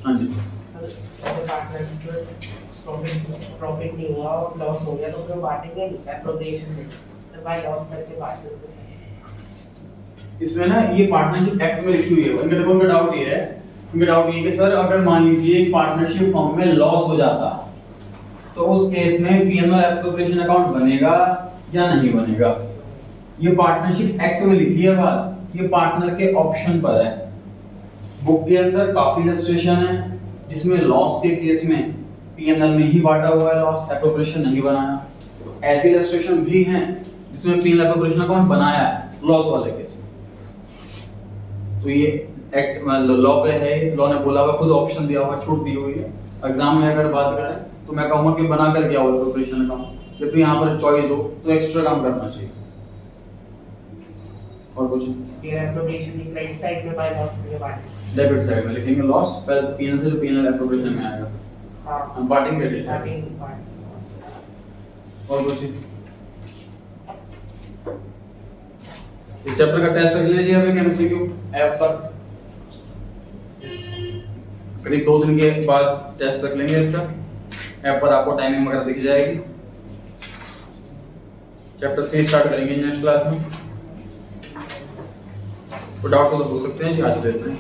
हाँ जी सर जैसे पार्टनर्स प्रॉफिट नहीं हुआ और लॉस हो गया तो फिर बांटेंगे एप्रोप्रिएशन में सर बाय लॉस करके बांट देते हैं। इसमें ना ये पार्टनरशिप एक्ट में लिखी हुई है। उनका डाउट ये है, कि सर अगर मान लीजिए पार्टनरशिप फॉर्म में लॉस हो जाता तो उस केस में पीएनआर एप्रोप्रिएशन अकाउंट बनेगा या नहीं बनेगा। ये पार्टनरशिप एक्ट में लिखी है बात, ये पार्टनर के ऑप्शन पर है। बुक के अंदर काफी इलस्ट्रेशन है जिसमें लॉस के केस में पीएनआर में ही बांटा हुआ है लॉस, एप्रोप्रिएशन नहीं बनाया। ऐसे इलस्ट्रेशन भी हैं जिसमें पीएनआर एप्रोप्रिएशन अकाउंट बनाया है लॉस वाले केस में। तो ये एक्ट लॉ पे है, लॉ ने बोला हुआ, खुद ऑप्शन दिया हुआ, छूट दी हुई है। एग्जाम में अगर बात करें तो मैं कहूंगा कि बना कर क्या हो एप्रोप्रिएशन अकाउंट, जब भी यहाँ पर चॉइस हो तो एक्स्ट्रा काम करना चाहिए। और कुछ फिर एप्रोप्रिएशन की क्रेडिट साइड में बाय लॉस करके बांटेंगे। डेबिट साइड में लिखेंगे लॉस, पहले पीएनएल से पीएनएल एप्रोप्रिएशन में आएगा, हाँ हम बांटेंगे डेबिट। और कुछ इस चैप्टर का टेस्ट रख लीजिए आप, एक एमसीक्यू ऐप पर करीब 2 दिन के बाद टेस्ट रख लेंगे इसका। ऐप पर आपको टाइमिंग वगैरह दिख जाएगी। चैप्टर 3 स्टार्ट करेंगे नेक्स्ट क्लास में। कोई डाउट हो तो पूछ सकते हैं जी, आज लेते हैं।